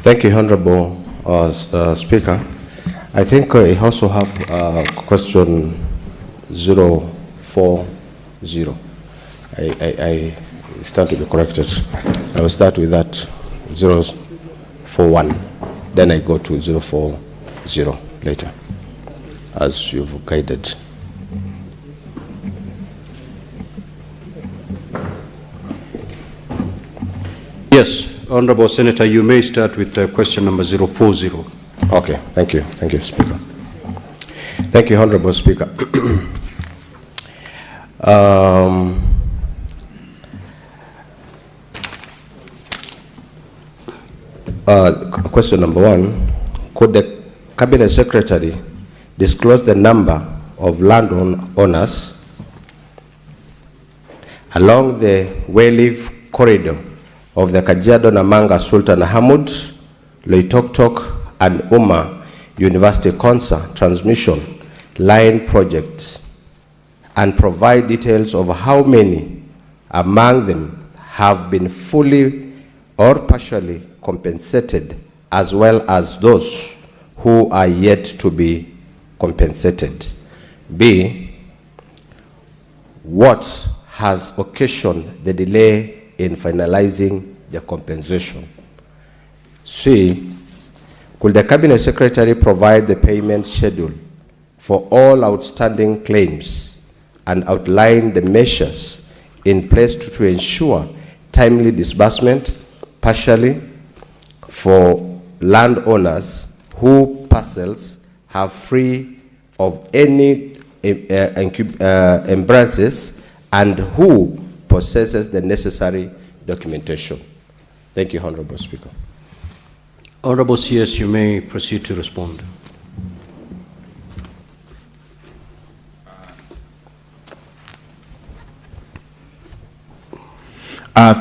Thank you, Honorable Speaker. I think I also have question 040. I stand to be corrected. I will start with that 041. Then I go to 040 later, as you've guided. Yes, Honorable Senator, you may start with question number 040. Okay, thank you. Thank you, Speaker. Thank you, Honorable Speaker. Question number 1, could the Cabinet Secretary disclose the number of land owners along the Wayleaf corridor of the Kajiado Namanga Sultan Hamud, Loitoktok and Umma University Konza transmission line projects, and provide details of how many among them have been fully or partially compensated, as well as those who are yet to be compensated? B, what has occasioned the delay in finalizing the compensation? C, could the Cabinet Secretary provide the payment schedule for all outstanding claims and outline the measures in place to ensure timely disbursement, partially for landowners whose parcels have free of any encumbrances and who possesses the necessary documentation? Thank you, Honorable Speaker. Honorable CS, you may proceed to respond.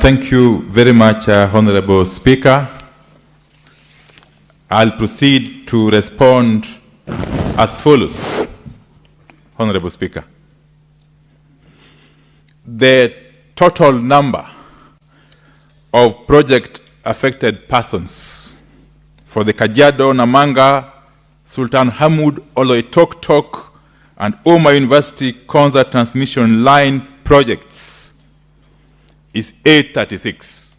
Thank you very much, Honorable Speaker. I'll proceed to respond as follows, Honorable Speaker. The total number of project-affected persons for the Kajiado, Namanga, Sultan Hamud, Oloitoktok, and Umma University Konza transmission line projects is 836.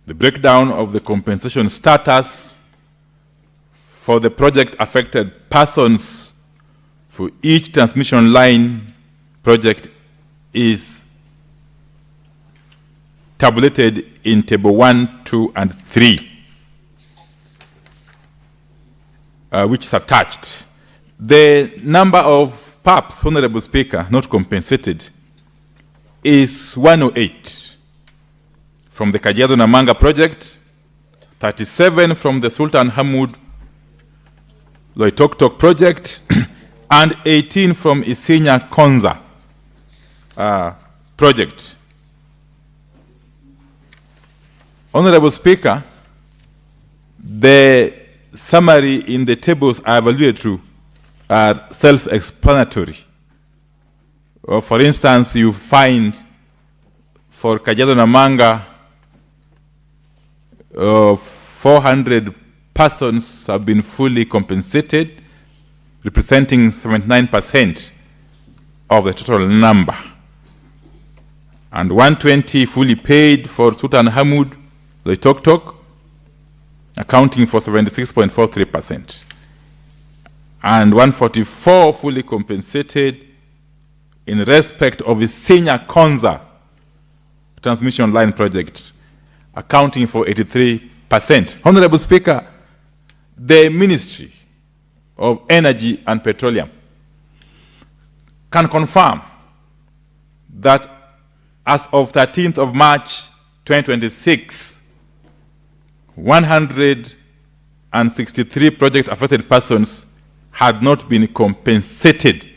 The breakdown of the compensation status for the project-affected persons for each transmission line project is tabulated in Table 1, 2, and 3, which is attached. The number of PAPs, Honorable Speaker, not compensated, is 108 from the Kajiado Namanga project, 37 from the Sultan Hamud Loitoktok project, and 18 from Isinya Konza project. Honorable Speaker, the summary in the tables I have alluded to are self-explanatory. For instance, you find for Kajiado Namanga, 400 persons have been fully compensated, representing 79% of the total number, and 120 fully paid for Sultan Hamud Loitoktok, accounting for 76.43%, and 144 fully compensated in respect of the Isinya Konza transmission line project, accounting for 83%. Honorable Speaker, the Ministry of Energy and Petroleum can confirm that as of 13th of March 2026, 163 project-affected persons had not been compensated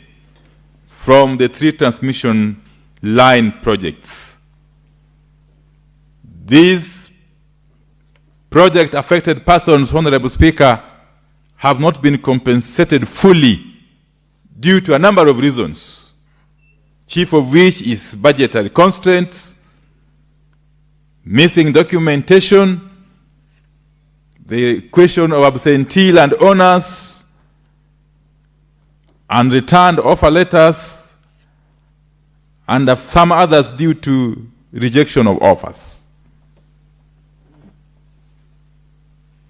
from the 3 transmission line projects. These project-affected persons, Honorable Speaker, have not been compensated fully due to a number of reasons, chief of which is budgetary constraints, missing documentation, the question of absentee landowners and returned offer letters, and some others due to rejection of offers.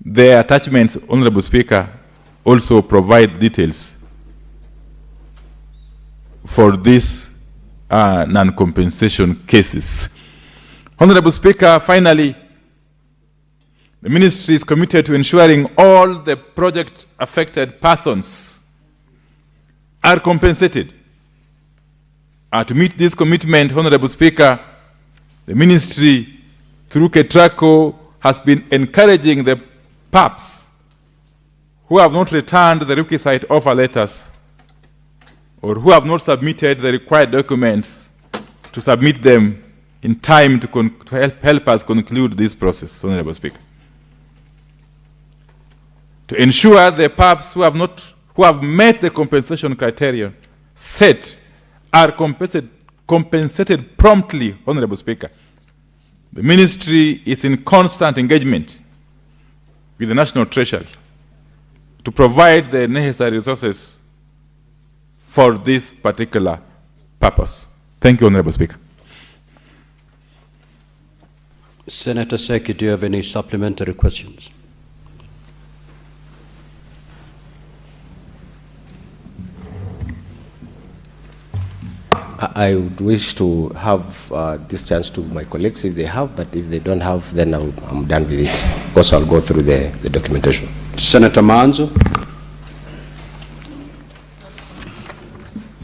The attachments, Honorable Speaker, also provide details for these non-compensation cases. Honorable Speaker, finally, the Ministry is committed to ensuring all the project-affected persons are compensated. To meet this commitment, Honorable Speaker, the Ministry, through KETRACO, has been encouraging the PAPs who have not returned the requisite offer letters or who have not submitted the required documents to submit them in time to help us conclude this process, Honorable Speaker. To ensure the PAPs who have met the compensation criteria set are compensated promptly, Honorable Speaker. The Ministry is in constant engagement with the National Treasury to provide the necessary resources for this particular purpose. Thank you, Honorable Speaker. Senator Seki, do you have any supplementary questions? I would wish to have this chance to my colleagues if they have, but if they don't have, then I'm done with it. Of course, I'll go through the documentation. Senator Manzo.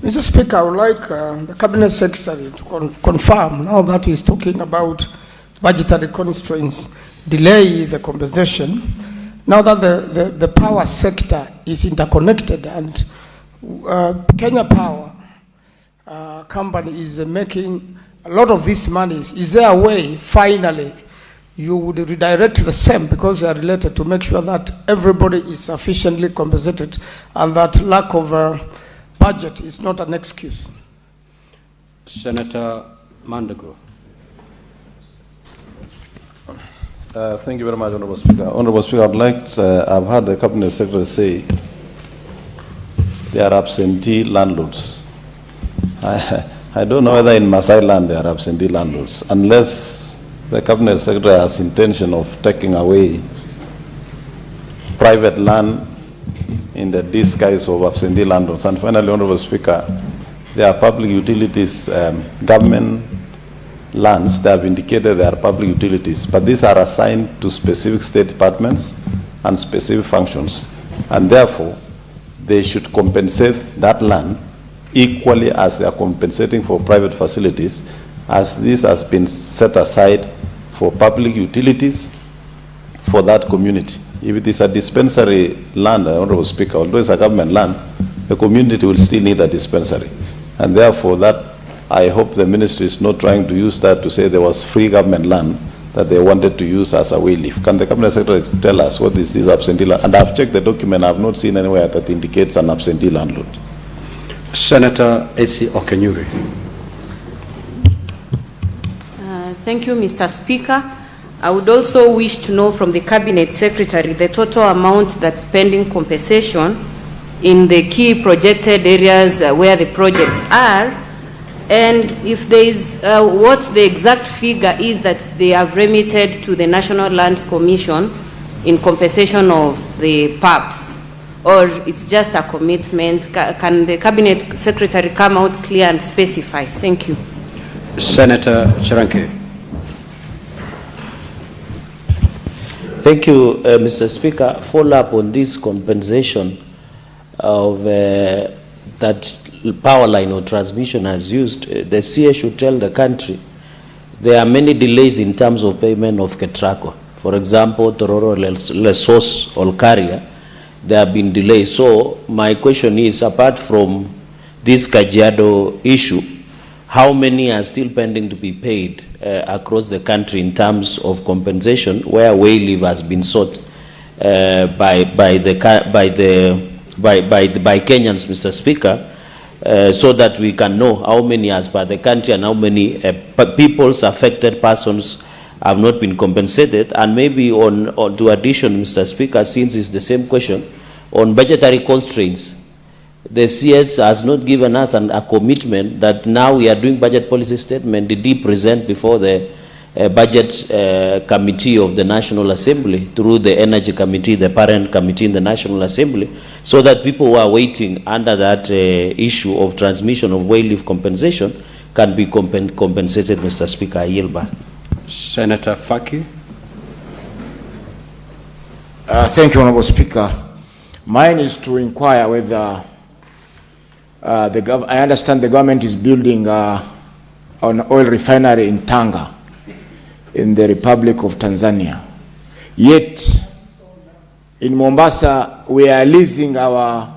Mr. Speaker, I would like the Cabinet Secretary to confirm, now that he's talking about budgetary constraints, delay the compensation, now that the power sector is interconnected and Kenya Power company is making a lot of these monies, is there a way, finally, you would redirect the same, because they are related, to make sure that everybody is sufficiently compensated and that lack of budget is not an excuse? Senator Mandago. Thank you very much, Honorable Speaker. Honorable Speaker, I've heard the Cabinet Secretary say they are absentee landlords. I don't know whether in Masai land they are absentee landlords, unless the Cabinet Secretary has intention of taking away private land in the disguise of absentee landlords. And finally, Honorable Speaker, there are public utilities, government lands. They have indicated they are public utilities, but these are assigned to specific state departments and specific functions, and therefore they should compensate that land equally as they are compensating for private facilities, as this has been set aside for public utilities for that community. If it is a dispensary land, Honorable Speaker, although it's a government land, the community will still need a dispensary. And therefore that, I hope the ministry is not trying to use that to say there was free government land that they wanted to use as a wayleaf. Can the Cabinet Secretary tell us what is this absentee land? And I've checked the document, I've not seen anywhere that indicates an absentee landlord. Senator A.C. Okenyuri. Thank you, Mr. Speaker. I would also wish to know from the Cabinet Secretary the total amount that's pending compensation in the key projected areas where the projects are, and if there is what the exact figure is that they have remitted to the National Lands Commission in compensation of the PAPs, or it's just a commitment. Can the Cabinet Secretary come out clear and specify? Thank you. Senator Chiranke. Thank you, Mr. Speaker. Follow up on this compensation of that power line or transmission has used. The CA should tell the country there are many delays in terms of payment of KETRACO. For example, Tororo, Lesos, Olkaria, there have been delays. So my question is, apart from this Kajiado issue, how many are still pending to be paid across the country in terms of compensation, where way leave has been sought by Kenyans, Mr. Speaker, so that we can know how many as per the country and how many affected persons have not been compensated. And maybe on to addition, Mr. Speaker, since it's the same question, on budgetary constraints, the CS has not given us a commitment that now we are doing budget policy statement, did present before the budget committee of the National Assembly through the Energy Committee, the parent committee in the National Assembly, so that people who are waiting under that issue of transmission of wayleave compensation can be compensated, Mr. Speaker. I yield back. Senator Faki. Thank you, Honorable Speaker. Mine is to inquire whether I understand the government is building an oil refinery in Tanga, in the Republic of Tanzania. Yet, in Mombasa, we are leasing our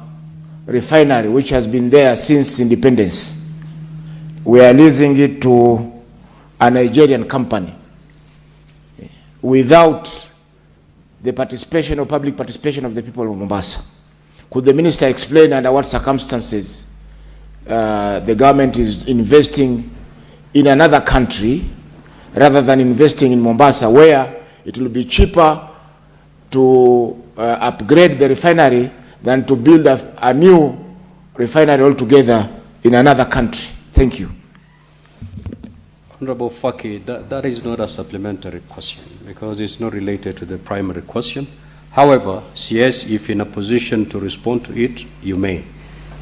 refinery, which has been there since independence. We are leasing it to a Nigerian company without the participation or public participation of the people of Mombasa. Could the minister explain under what circumstances the government is investing in another country rather than investing in Mombasa, where it will be cheaper to upgrade the refinery than to build a new refinery altogether in another country? Thank you. Honorable Faki, that is not a supplementary question because it's not related to the primary question. However, CS, if in a position to respond to it, you may.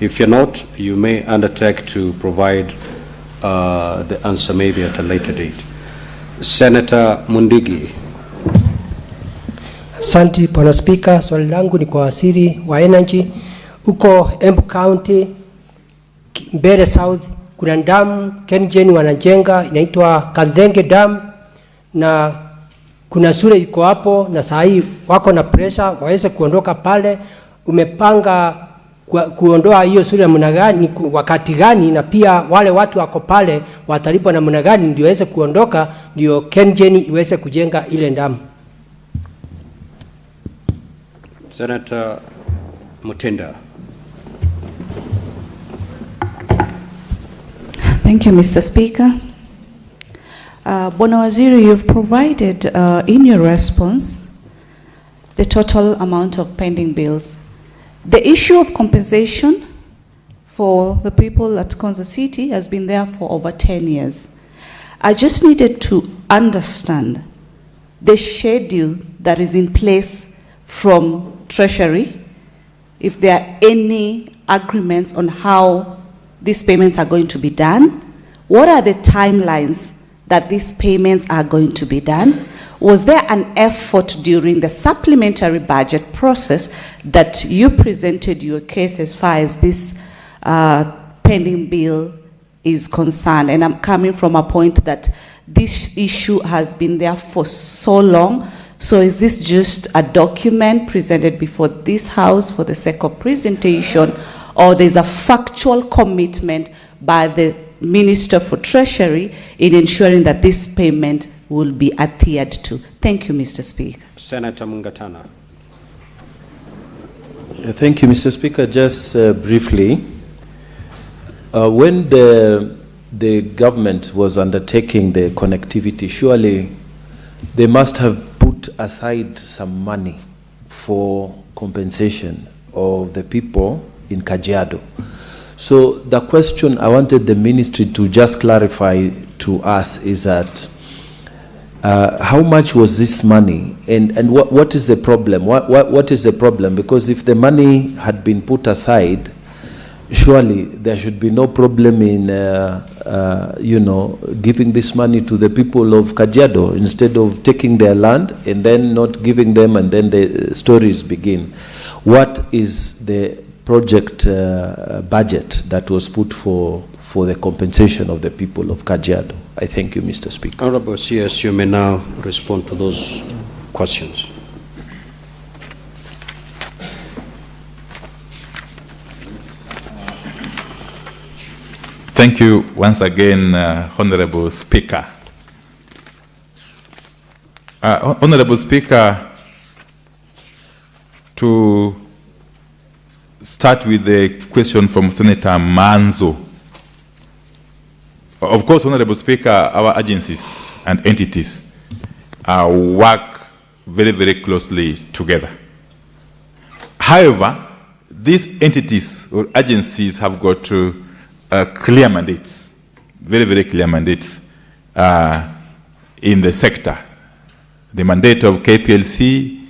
If you're not, you may undertake to provide the answer maybe at a later date. Senator Mundigi. Asante Bwana Spika, swali langu ni kwa waziri wa energy. Uko Embu County, Mbeere South, kuna damu KenGen wanajenga inaitwa Kanthenge Dam, na kuna shule iko hapo na saa hii wako na pressure waweze kuondoka pale. Umepanga kuondoa hiyo shule namna gani, wakati gani, na pia wale watu wako pale watalipwa namna gani ndio waweze kuondoka, ndio KenGen iweze kujenga ile damu? Senator Mutinda. Thank you, Mr. Speaker. Bwana Waziri, you've provided in your response the total amount of pending bills. The issue of compensation for the people at Konza City has been there for over 10 years. I just needed to understand the schedule that is in place from Treasury, if there are any agreements on how these payments are going to be done. What are the timelines that these payments are going to be done? Was there an effort during the supplementary budget process that you presented your case as far as this pending bill is concerned? And I'm coming from a point that this issue has been there for so long. So is this just a document presented before this House for the sake of presentation, or there's a factual commitment by the Minister for Treasury in ensuring that this payment will be adhered to? Thank you, Mr. Speaker. Senator Mungatana. Thank you, Mr. Speaker. Just briefly, when the government was undertaking the connectivity, surely they must have put aside some money for compensation of the people in Kajiado. So the question I wanted the ministry to just clarify to us is that how much was this money, and what is the problem? What is the problem? Because if the money had been put aside, surely there should be no problem in giving this money to the people of Kajiado instead of taking their land and then not giving them, and then the stories begin. What is the project budget that was put for the compensation of the people of Kajiado? I thank you, Mr. Speaker. Honorable CS, you may now respond to those questions. Thank you once again, Honorable Speaker. Honorable Speaker, to start with the question from Senator Manzo. Of course, Honorable Speaker, our agencies and entities work very, very closely together. However, these entities or agencies have got clear mandates, very, very clear mandates in the sector. The mandate of KPLC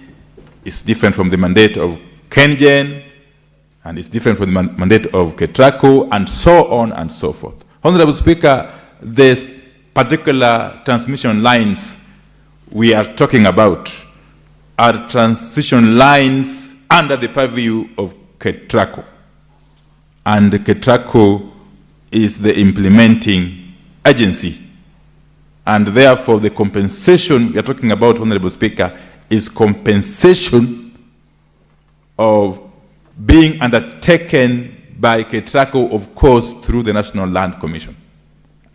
is different from the mandate of KenGen, and it's different from the mandate of KETRACO, and so on and so forth. Honorable Speaker, there's particular transmission lines we are talking about are transmission lines under the purview of KETRACO. And KETRACO is the implementing agency. And therefore, the compensation we are talking about, Honorable Speaker, is compensation of being undertaken by KETRACO, of course, through the National Land Commission,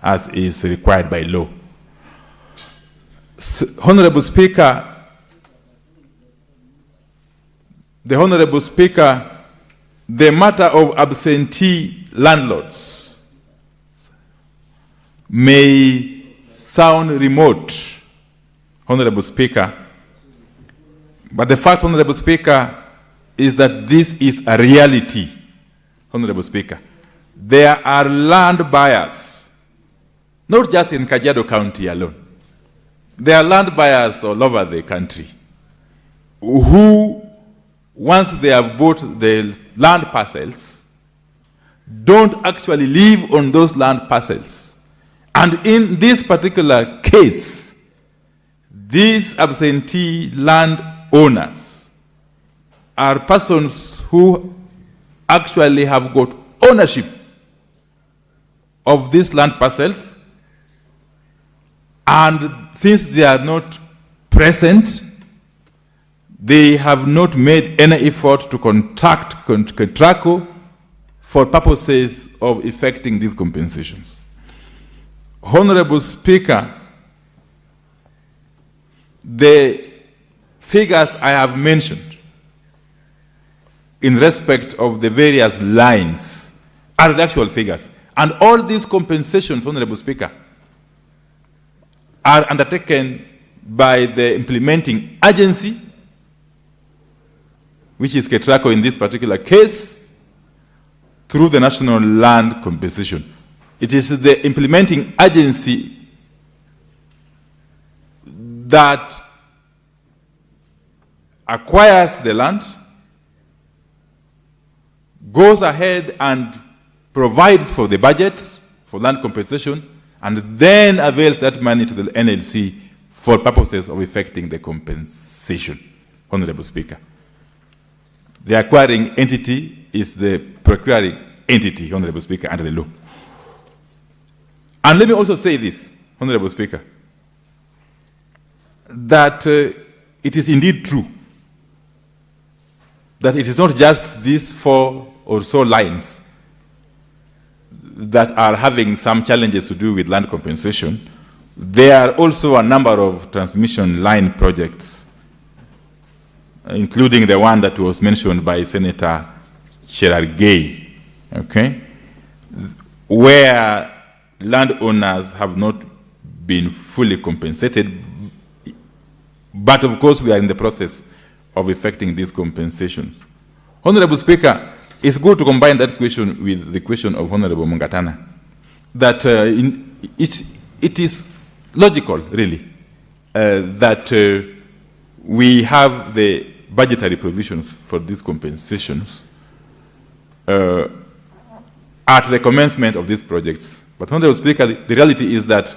as is required by law. Honorable Speaker, the matter of absentee landlords may sound remote, Honorable Speaker, but the fact, Honorable Speaker, is that this is a reality, Honorable Speaker. There are land buyers, not just in Kajiado County alone. There are land buyers all over the country who, once they have bought the land parcels, don't actually live on those land parcels. And in this particular case, these absentee land owners are persons who actually have got ownership of these land parcels, and since they are not present, they have not made any effort to contact KETRACO for purposes of effecting these compensations. Honorable Speaker, the figures I have mentioned in respect of the various lines are the actual figures. And all these compensations, Honorable Speaker, are undertaken by the implementing agency, which is KETRACO in this particular case, through the National Land Compensation. It is the implementing agency that acquires the land, goes ahead and provides for the budget for land compensation, and then avails that money to the NLC for purposes of effecting the compensation, Honorable Speaker. The acquiring entity is the procuring entity, Honorable Speaker, under the law. And let me also say this, Honorable Speaker, that it is indeed true that it is not just these 4 or so lines that are having some challenges to do with land compensation. There are also a number of transmission line projects, including the one that was mentioned by Senator Cherargei, okay, where landowners have not been fully compensated, but of course we are in the process of effecting these compensations. Honorable Speaker, it's good to combine that question with the question of Honorable Mungatana, that it is logical, really, that we have the budgetary provisions for these compensations at the commencement of these projects. But Honorable Speaker, the reality is that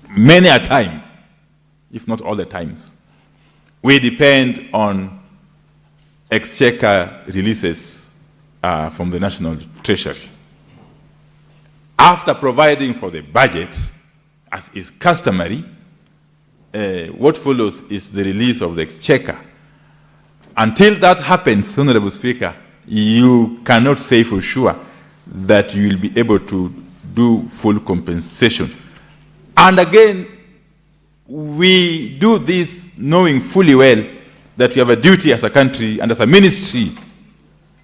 many a time, if not all the times, we depend on exchequer releases from the National Treasury. After providing for the budget, as is customary, what follows is the release of the exchequer. Until that happens, Honorable Speaker, you cannot say for sure that you will be able to do full compensation. And again, we do this knowing fully well that we have a duty as a country and as a ministry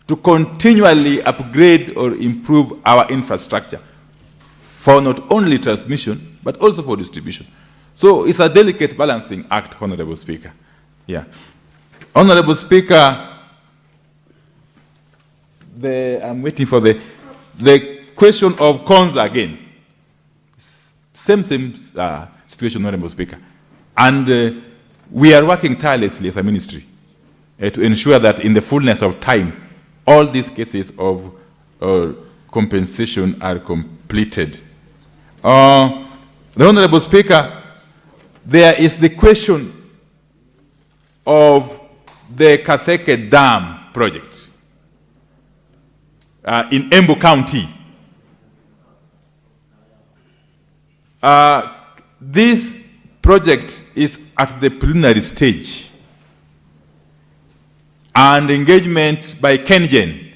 to continually upgrade or improve our infrastructure for not only transmission, but also for distribution. So it's a delicate balancing act, Honorable Speaker. Yeah. Honorable Speaker, I'm waiting for the question of Konza again. Same situation, Honorable Speaker. And we are working tirelessly as a ministry to ensure that in the fullness of time, all these cases of compensation are completed. The Honorable Speaker, there is the question of the Katheke Dam project in Embu County. This project is at the preliminary stage, and engagement by KenGen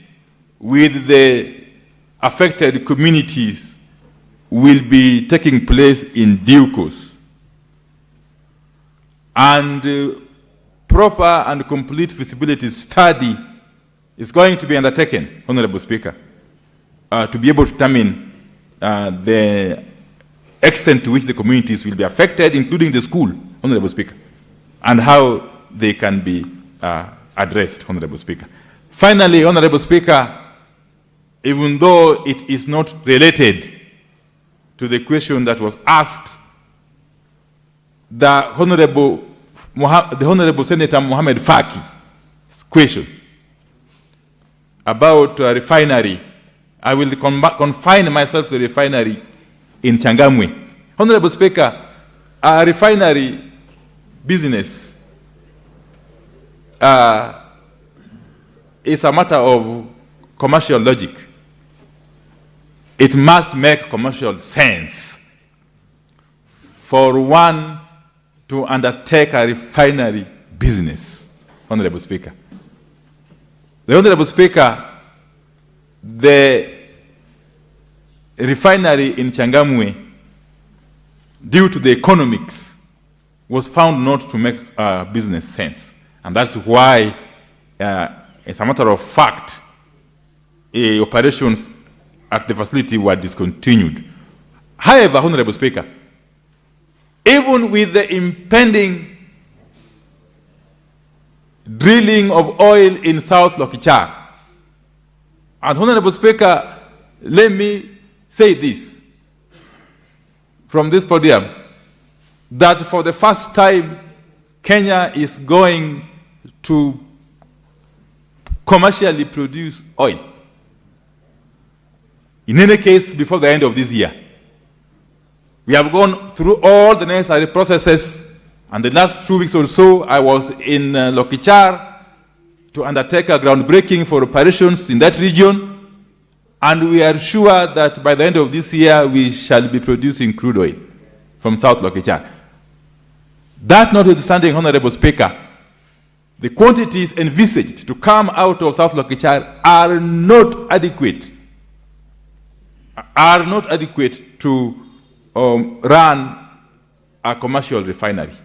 with the affected communities will be taking place in due course. And proper and complete feasibility study is going to be undertaken, Honorable Speaker, to be able to determine the extent to which the communities will be affected, including the school, Honorable Speaker, and how they can be addressed, Honorable Speaker. Finally, Honorable Speaker, even though it is not related to the question that was asked, the Honorable Senator Mohamed Faki's question about a refinery, I will confine myself to the refinery in Changamwe. Honorable Speaker, a refinery business is a matter of commercial logic. It must make commercial sense for one to undertake a refinery business, Honorable Speaker. The Honorable Speaker, the refinery in Changamwe, due to the economics, was found not to make business sense. And that's why, as a matter of fact, operations at the facility were discontinued. However, Honorable Speaker, even with the impending drilling of oil in South Lokichar, and Honorable Speaker, let me say this from this podium, that for the first time, Kenya is going to commercially produce oil. In any case, before the end of this year. We have gone through all the necessary processes, and the last 2 weeks or so, I was in Lokichar to undertake a groundbreaking for operations in that region, and we are sure that by the end of this year, we shall be producing crude oil from South Lokichar. That notwithstanding, Honorable Speaker, the quantities envisaged to come out of South Lokichar are not adequate to run a commercial refinery.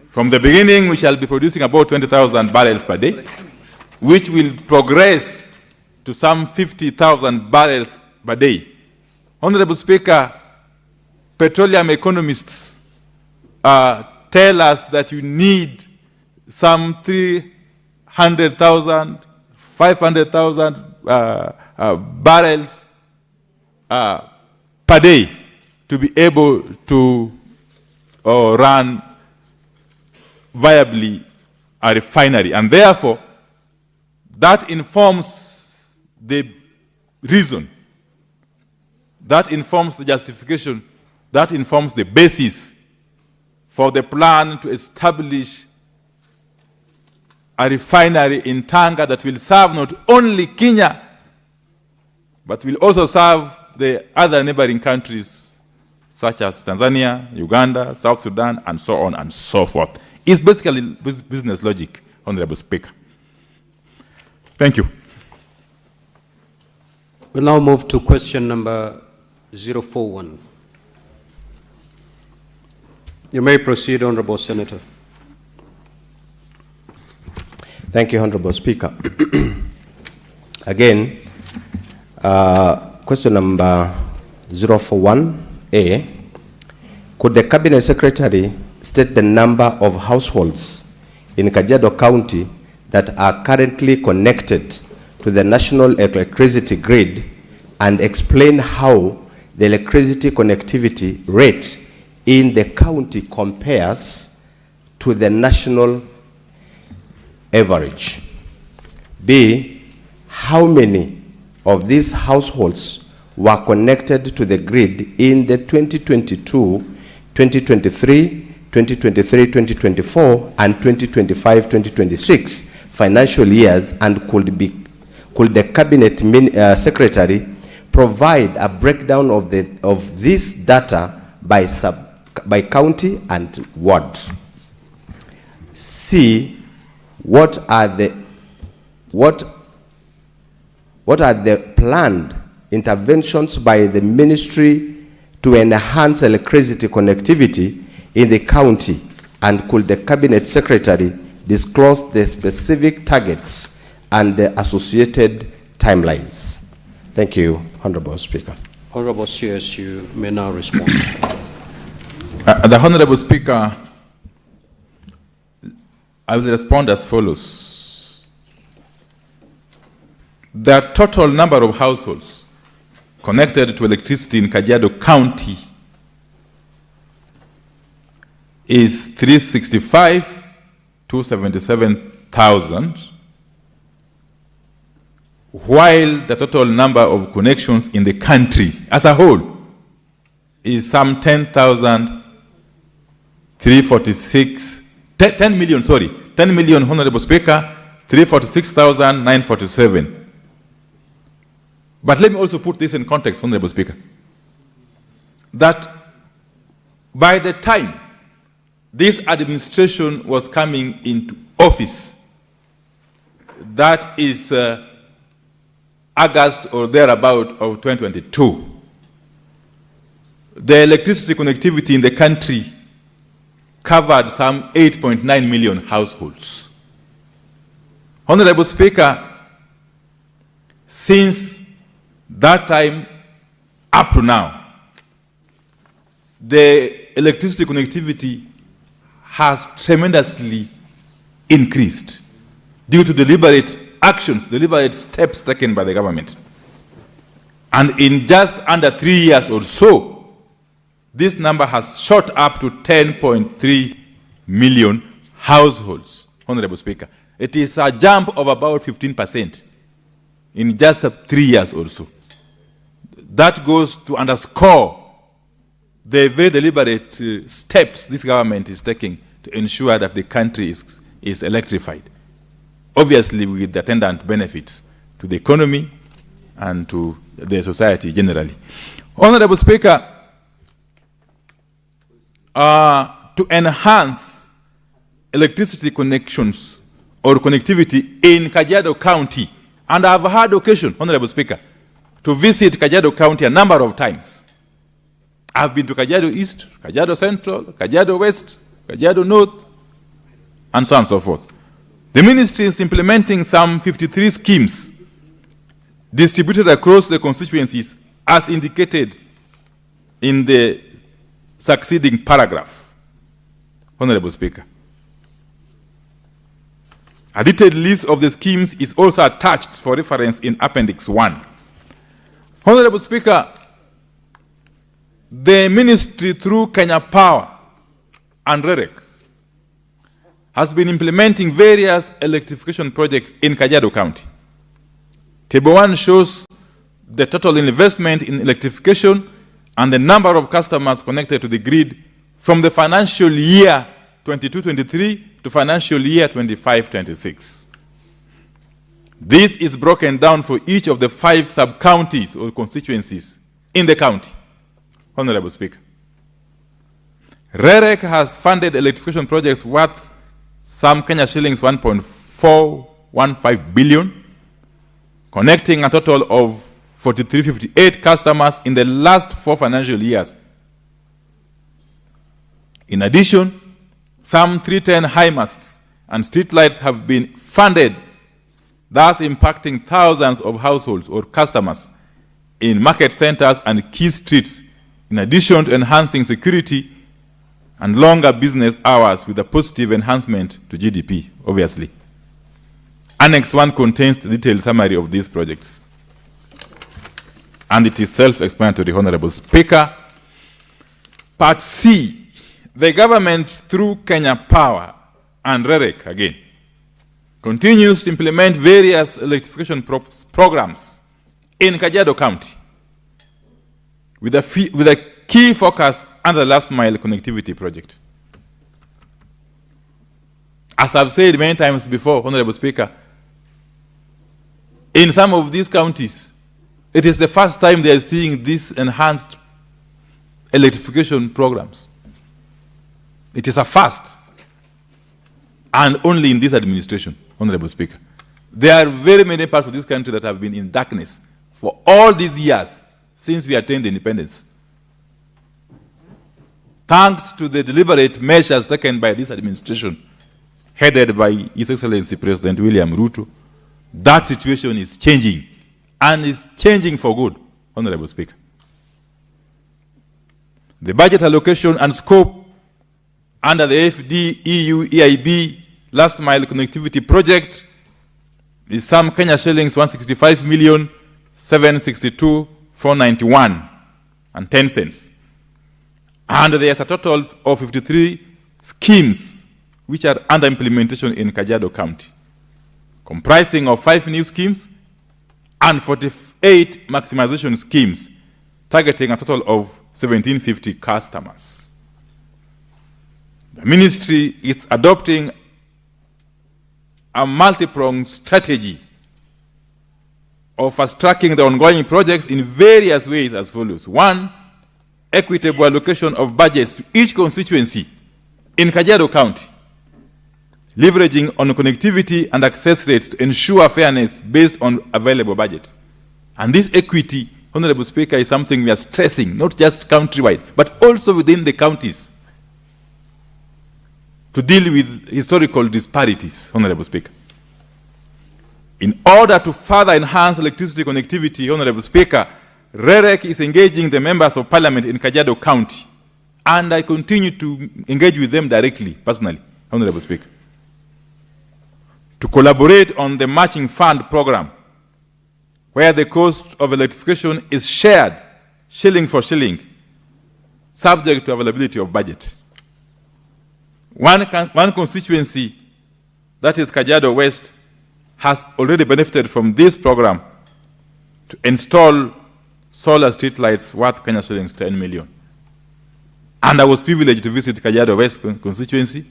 From the beginning, we shall be producing about 20,000 barrels per day, which will progress to some 50,000 barrels per day. Honorable Speaker, petroleum economists tell us that you need some 300,000, 500,000 barrels per day to be able to run viably a refinery. And therefore, that informs the reason, that informs the justification, that informs the basis for the plan to establish a refinery in Tanga that will serve not only Kenya, but will also serve the other neighboring countries such as Tanzania, Uganda, South Sudan, and so on and so forth. It's basically business logic, Honorable Speaker. Thank you. We'll now move to question number 041. You may proceed, Honorable Senator. Thank you, Honorable Speaker. Again, question number 041A Could the Cabinet Secretary state the number of households in Kajiado County that are currently connected to the national electricity grid and explain how the electricity connectivity rate in the county compares to the national average? B, how many of these households were connected to the grid in the 2022, 2023, 2024, and 2025-2026 financial years, and could the Cabinet Secretary provide a breakdown of this data by county and ward? C, what are the planned interventions by the ministry to enhance electricity connectivity in the county, and could the Cabinet Secretary disclose the specific targets and the associated timelines? Thank you, Honorable Speaker. Honorable CS, you may now respond. The Honorable Speaker, I will respond as follows. The total number of households connected to electricity in Kajiado County is 365,277,000, while the total number of connections in the country as a whole is some 10,346, 10 million, Honorable Speaker, 346,947. But let me also put this in context, Honorable Speaker, that by the time this administration was coming into office, that is August or thereabout of 2022, the electricity connectivity in the country covered some 8.9 million households. Honorable Speaker, since that time up to now, the electricity connectivity has tremendously increased due to deliberate actions, deliberate steps taken by the government. And in just under 3 years or so, this number has shot up to 10.3 million households, Honorable Speaker. It is a jump of about 15% in just 3 years or so. That goes to underscore the very deliberate steps this government is taking to ensure that the country is electrified, obviously with the attendant benefits to the economy and to the society generally. Honorable Speaker, to enhance electricity connections or connectivity in Kajiado County, and I've had occasion, Honorable Speaker, to visit Kajiado County a number of times. I've been to Kajiado East, Kajiado Central, Kajiado West, Kajiado North, and so on and so forth. The ministry is implementing some 53 schemes distributed across the constituencies as indicated in the succeeding paragraph. Honorable Speaker, a detailed list of the schemes is also attached for reference in Appendix 1. Honorable Speaker, the ministry through Kenya Power and REREC has been implementing various electrification projects in Kajiado County. Table 1 shows the total investment in electrification and the number of customers connected to the grid from the financial year 22-23 to financial year 25-26. This is broken down for each of the 5 sub-counties or constituencies in the county. Honorable Speaker, REREC has funded electrification projects worth some Kenya shillings 1.415 billion, connecting a total of 4,358 customers in the last 4 financial years. In addition, some 310 high masts and streetlights have been funded, thus impacting thousands of households or customers in market centers and key streets, in addition to enhancing security and longer business hours with a positive enhancement to GDP, obviously. Annex 1 contains the detailed summary of these projects. And it is self-explanatory, Honorable Speaker. Part C, the government through Kenya Power and REREC again continues to implement various electrification programs in Kajiado County with a key focus on the last mile connectivity project. As I've said many times before, Honorable Speaker, in some of these counties, it is the first time they are seeing these enhanced electrification programs. It is a first, and only in this administration, Honorable Speaker. There are very many parts of this country that have been in darkness for all these years since we attained independence. Thanks to the deliberate measures taken by this administration, headed by His Excellency President William Ruto, that situation is changing, and is changing for good, Honorable Speaker. The budget allocation and scope under the FD-EU EIB Last Mile Connectivity Project is some Kenya shillings 165,762,491.10. And there is a total of 53 schemes which are under implementation in Kajiado County, comprising of 5 new schemes and 48 maximization schemes, targeting a total of 1,750 customers. The ministry is adopting a multi-pronged strategy of fast-tracking the ongoing projects in various ways as follows. 1, equitable allocation of budgets to each constituency in Kajiado County, leveraging on connectivity and access rates to ensure fairness based on available budget. And this equity, Honorable Speaker, is something we are stressing, not just countrywide, but also within the counties, to deal with historical disparities, Honorable Speaker. In order to further enhance electricity connectivity, Honorable Speaker, REREC is engaging the members of Parliament in Kajiado County, and I continue to engage with them directly, personally, Honorable Speaker, to collaborate on the matching fund program, where the cost of electrification is shared shilling for shilling, subject to availability of budget. One constituency, that is Kajiado West, has already benefited from this program to install solar street lights worth Kenya shillings 10 million. And I was privileged to visit Kajiado West constituency,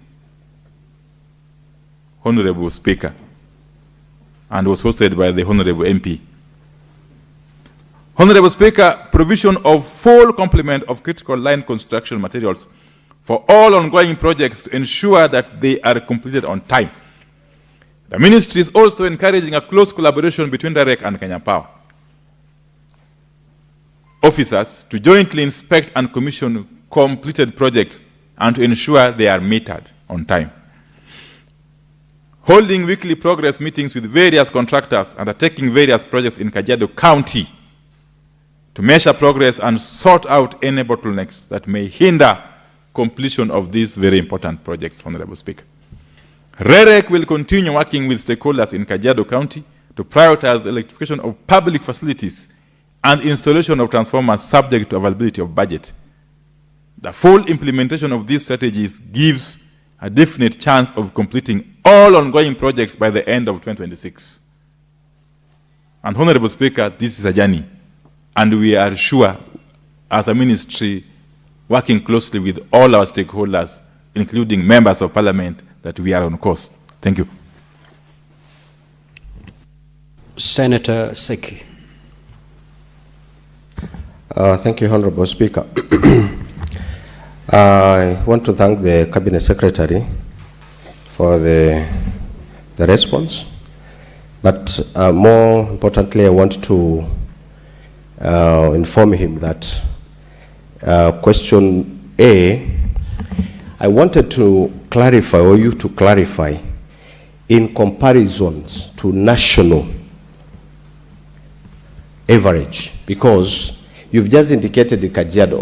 Honorable Speaker, and was hosted by the Honorable MP. Honorable Speaker, provision of full complement of critical line construction materials for all ongoing projects to ensure that they are completed on time. The ministry is also encouraging a close collaboration between REREC and Kenya Power officers to jointly inspect and commission completed projects and to ensure they are metered on time. Holding weekly progress meetings with various contractors undertaking various projects in Kajiado County to measure progress and sort out any bottlenecks that may hinder completion of these very important projects, Honorable Speaker. REREC will continue working with stakeholders in Kajiado County to prioritize the electrification of public facilities and installation of transformers subject to availability of budget. The full implementation of these strategies gives a definite chance of completing all ongoing projects by the end of 2026. And Honorable Speaker, this is a journey, and we are sure, as a ministry, working closely with all our stakeholders, including members of Parliament, that we are on course. Thank you. Senator Seki. Thank you, Honorable Speaker. I want to thank the Cabinet Secretary for the response, but more importantly, I want to inform him that question A, I wanted to clarify, or you to clarify, in comparisons to national average, because you've just indicated the Kajiado.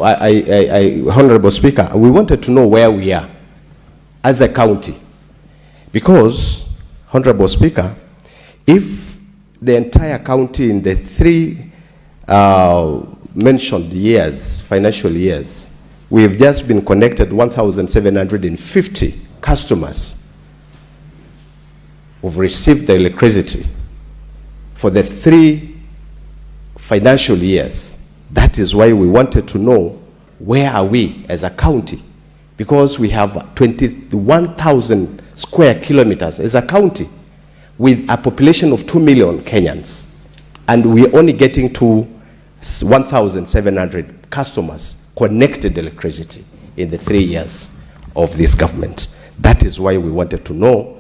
Honorable Speaker, we wanted to know where we are as a county. Because, Honorable Speaker, if the entire county in the three mentioned years, financial years, we have just been connected 1,750 customers who've received the electricity for the 3 financial years. That is why we wanted to know where are we as a county, because we have 21,000 square kilometers as a county with a population of 2 million Kenyans, and we're only getting to 1,700 customers connected electricity in the 3 years of this government. That is why we wanted to know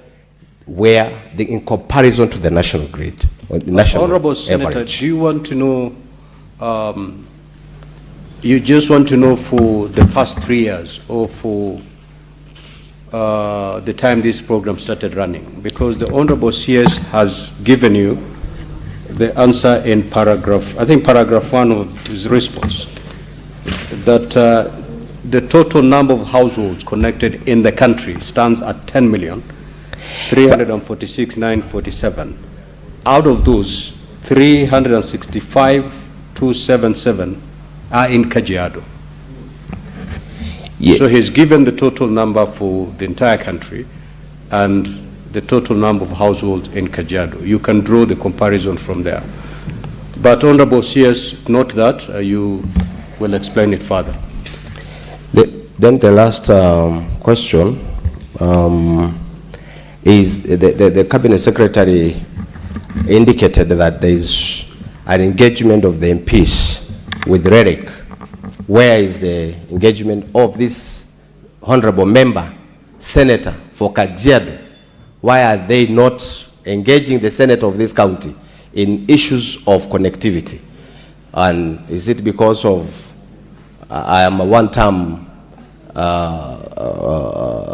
where, in comparison to the national grid, or the national Honorable Senator, average. do you want to know, you just want to know for the past 3 years or for the time this program started running? Because the Honorable CS has given you the answer in paragraph, I think paragraph 1 of his response, that the total number of households connected in the country stands at 10,346,947. Out of those, 365,277 are in Kajiado. Yes. So he's given the total number for the entire country and the total number of households in Kajiado. You can draw the comparison from there. But Honorable CS, note that you will explain it further. Then the last question is the Cabinet Secretary indicated that there is an engagement of the MPs with REREC. Where is the engagement of this honorable member, senator for Kajiado? Why are they not engaging the senator of this county in issues of connectivity? And is it because of I am a one-term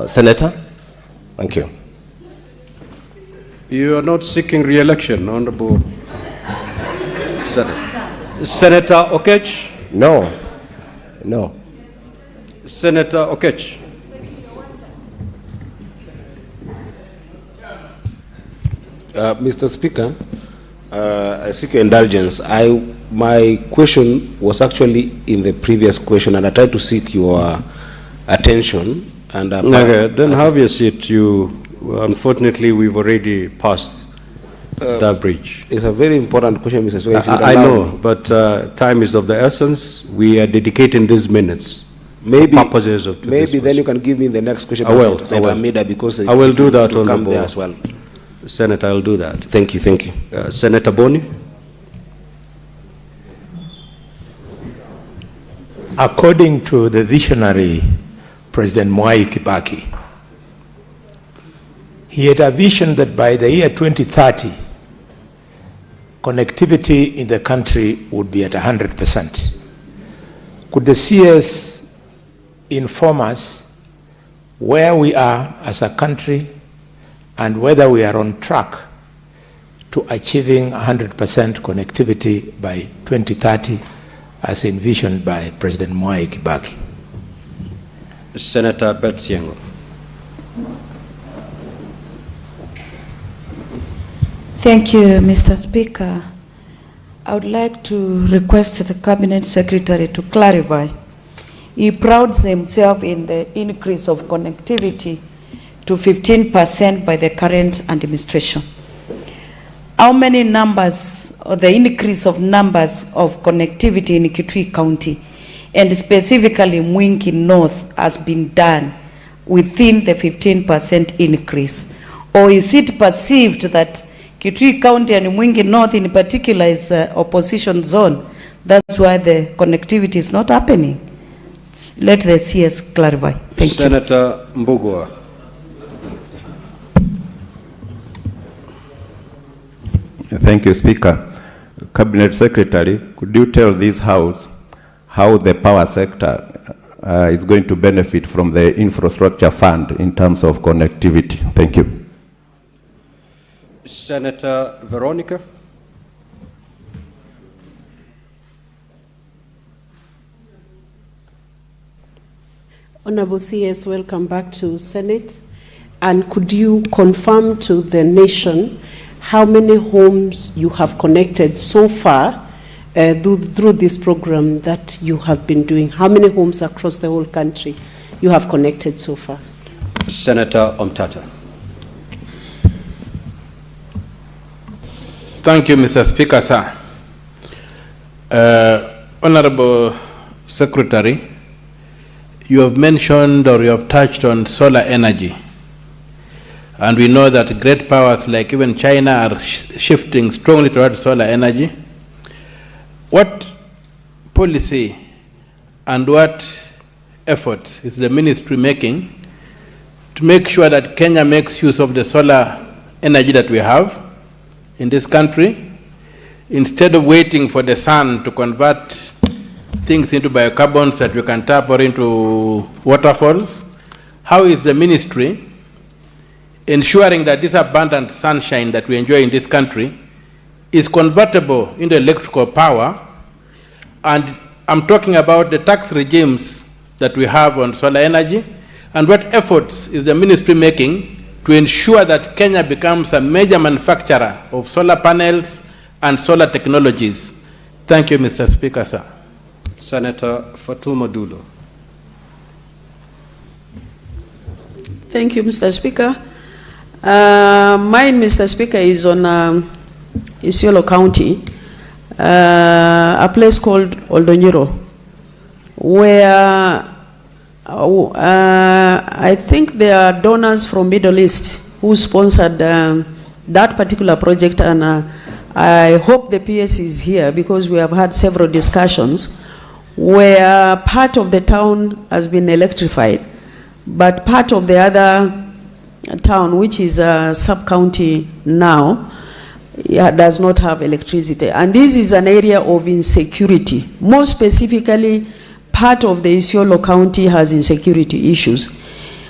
senator? Thank you. You are not seeking re-election, Honorable Senator Okech? No. No. Senator Okech? Mr. Speaker, I seek your indulgence. My question was actually in the previous question, and I tried to seek your attention. And okay, then have your seat. Unfortunately, we've already passed that bridge. It's a very important question, Mr. Speaker. I know, but time is of the essence. We are dedicating these minutes. Maybe purposes of maybe then you can give me the next question. I will. Because I will do that. Come there as well. Senator, I'll do that. Thank you. Thank you. Senator Boni. According to the visionary President Mwai Kibaki, he had a vision that by the year 2030, connectivity in the country would be at 100%. Could the CS inform us where we are as a country and whether we are on track to achieving 100% connectivity by 2030 as envisioned by President Mwai Kibaki? Senator Betsiengo. Thank you, Mr. Speaker. I would like to request the Cabinet Secretary to clarify. He prides himself in the increase of connectivity to 15% by the current administration. How many numbers, or the increase of numbers of connectivity in Kitui County, and specifically Mwingi North, has been done within the 15% increase? Or is it perceived that Kitui County and Mwingi North in particular is opposition zone? That's why the connectivity is not happening. Let the CS clarify. Thank you. Senator Mbugua. Thank you, Speaker. Cabinet Secretary, could you tell this House how the power sector is going to benefit from the infrastructure fund in terms of connectivity? Thank you. Senator Veronica. Honorable CS, welcome back to Senate. And could you confirm to the nation how many homes you have connected so far through this program that you have been doing? How many homes across the whole country you have connected so far? Senator Omtata. Thank you, Mr. Speaker, sir. Honorable Secretary, you have mentioned or you have touched on solar energy. And we know that great powers like even China are shifting strongly towards solar energy. What policy and what efforts is the ministry making to make sure that Kenya makes use of the solar energy that we have in this country, instead of waiting for the sun to convert things into biocarbons that we can tap or into waterfalls? How is the ministry ensuring that this abundant sunshine that we enjoy in this country is convertible into electrical power? And I'm talking about the tax regimes that we have on solar energy, and what efforts is the ministry making to ensure that Kenya becomes a major manufacturer of solar panels and solar technologies? Thank you, Mr. Speaker, sir. Senator Fatuma Dulo. Thank you, Mr. Speaker. Mine, Mr. Speaker, is on Isiolo County, a place called Oldonyiro, where I think there are donors from Middle East who sponsored that particular project, and I hope the PS is here because we have had several discussions where part of the town has been electrified, but part of the other town, which is a sub-county now, does not have electricity. And this is an area of insecurity. More specifically, part of the Isiolo County has insecurity issues.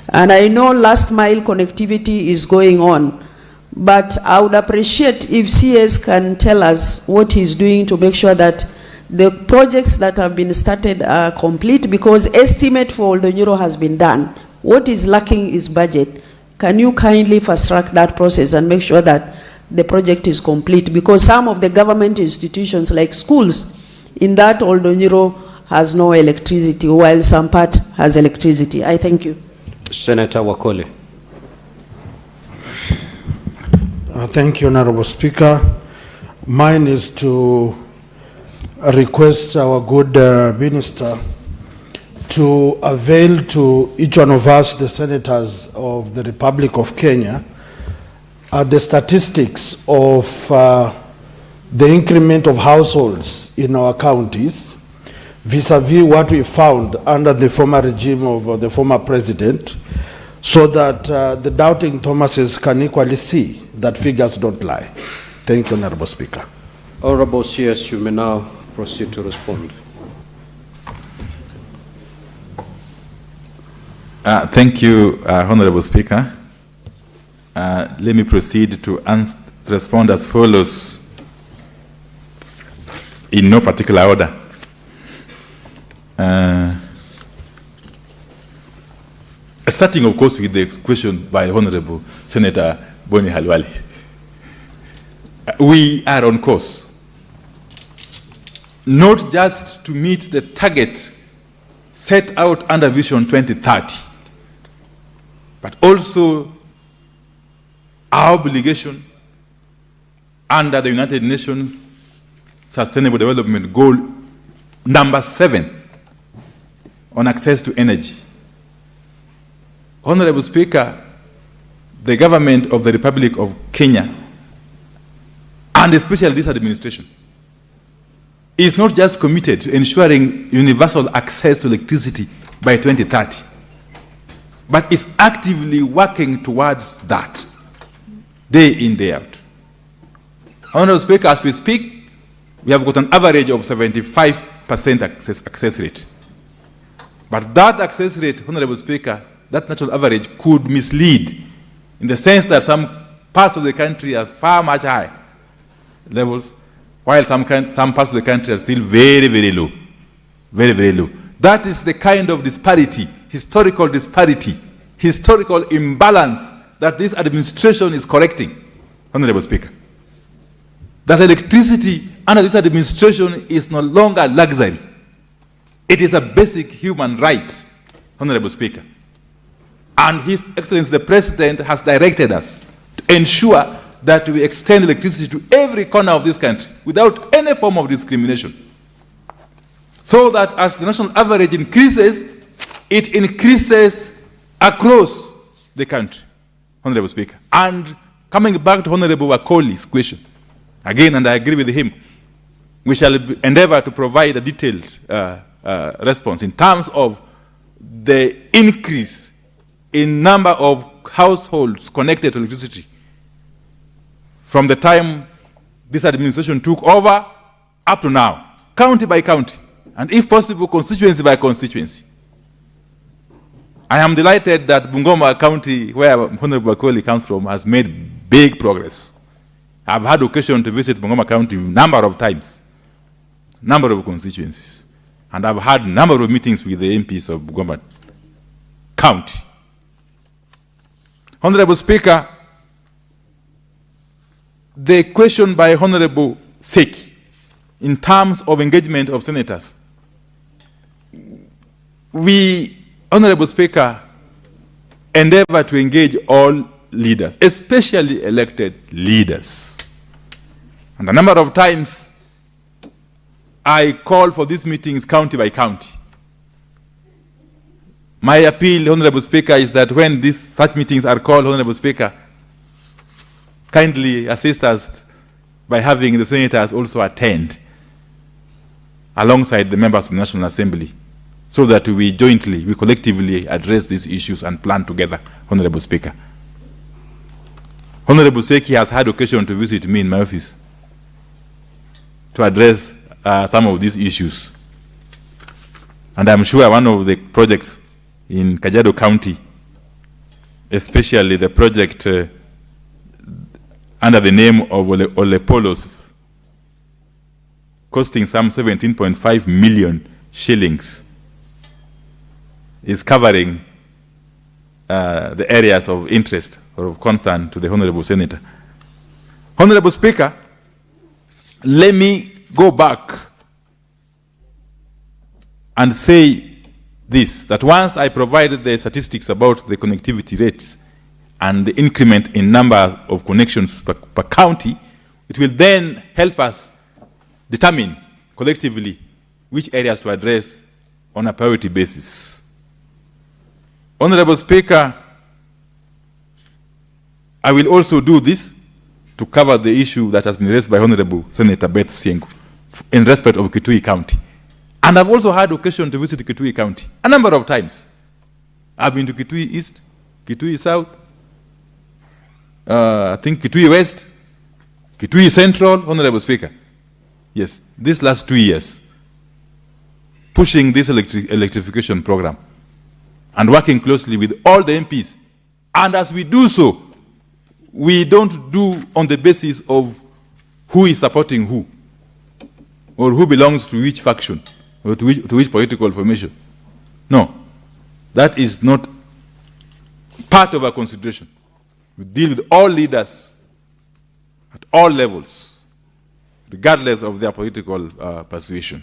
And I know last mile connectivity is going on, but I would appreciate if CS can tell us what he's doing to make sure that the projects that have been started are complete, because estimate for Oldonyiro has been done. What is lacking is budget. Can you kindly fast track that process and make sure that the project is complete? Because some of the government institutions like schools in that Oldonyiro has no electricity, while some part has electricity. I thank you. Senator Wakole. Thank you, Honorable Speaker. Mine is to request our good minister to avail to each one of us, the senators of the Republic of Kenya, the statistics of the increment of households in our counties vis-a-vis what we found under the former regime of the former president, so that the doubting Thomases can equally see that figures don't lie. Thank you, Honorable Speaker. Honorable CS, you may now proceed to respond. Thank you, Honorable Speaker. Let me proceed to respond as follows, in no particular order. Starting, of course, with the question by Honorable Senator Boni Halwali. We are on course, not just to meet the target set out under Vision 2030, but also our obligation under the United Nations Sustainable Development Goal number 7 on access to energy. Honorable Speaker, the government of the Republic of Kenya, and especially this administration, is not just committed to ensuring universal access to electricity by 2030, but is actively working towards that, day in, day out. Honorable Speaker, as we speak, we have got an average of 75% access rate. But that access rate, Honorable Speaker, that natural average could mislead, in the sense that some parts of the country are far much high levels, while some parts of the country are still very, very low. Very, very low. That is the kind of disparity historical disparity, historical imbalance that this administration is correcting, Honorable Speaker. That electricity under this administration is no longer luxury. It is a basic human right, Honorable Speaker. And His Excellency the President has directed us to ensure that we extend electricity to every corner of this country without any form of discrimination. So that as the national average increases, it increases across the country, Honorable Speaker. And coming back to Honorable Wakoli's question, again, and I agree with him, we shall endeavor to provide a detailed response in terms of the increase in number of households connected to electricity from the time this administration took over up to now, county by county, and if possible, constituency by constituency. I am delighted that Bungoma County, where Honorable Bakoli comes from, has made big progress. I've had occasion to visit Bungoma County a number of times, number of constituencies, and I've had a number of meetings with the MPs of Bungoma County. Honorable Speaker, the question by Honorable Seki in terms of engagement of senators, we, Honorable Speaker, endeavor to engage all leaders, especially elected leaders. And a number of times, I call for these meetings county by county. My appeal, Honorable Speaker, is that when such meetings are called, Honorable Speaker, kindly assist us by having the senators also attend alongside the members of the National Assembly, so that we collectively address these issues and plan together, Honorable Speaker. Honorable Seki has had occasion to visit me in my office to address some of these issues. And I'm sure one of the projects in Kajiado County, especially the project under the name of Olepolos, costing some 17.5 million shillings, is covering the areas of interest or of concern to the Honorable Senator. Honorable Speaker, let me go back and say this, that once I provided the statistics about the connectivity rates and the increment in number of connections per county, it will then help us determine collectively which areas to address on a priority basis. Honorable Speaker, I will also do this to cover the issue that has been raised by Honorable Senator Beth Siengo in respect of Kitui County. And I've also had occasion to visit Kitui County a number of times. I've been to Kitui East, Kitui South, I think Kitui West, Kitui Central, Honorable Speaker. Yes, these last 2 years, pushing this electrification program and working closely with all the MPs. And as we do so, we don't do on the basis of who is supporting who, or who belongs to which faction, or to which political formation. No, that is not part of our consideration. We deal with all leaders at all levels, regardless of their political persuasion,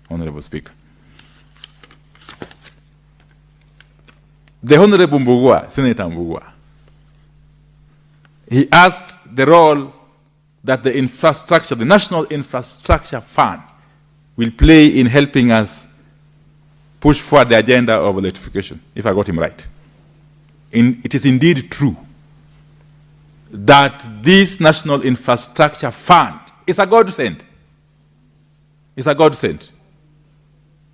Honorable Speaker. The Honorable Mbugua, Senator Mbugua, he asked the role that the infrastructure, the National Infrastructure Fund, will play in helping us push forward the agenda of electrification, if I got him right. It is indeed true that this National Infrastructure Fund is a godsend. It's a godsend.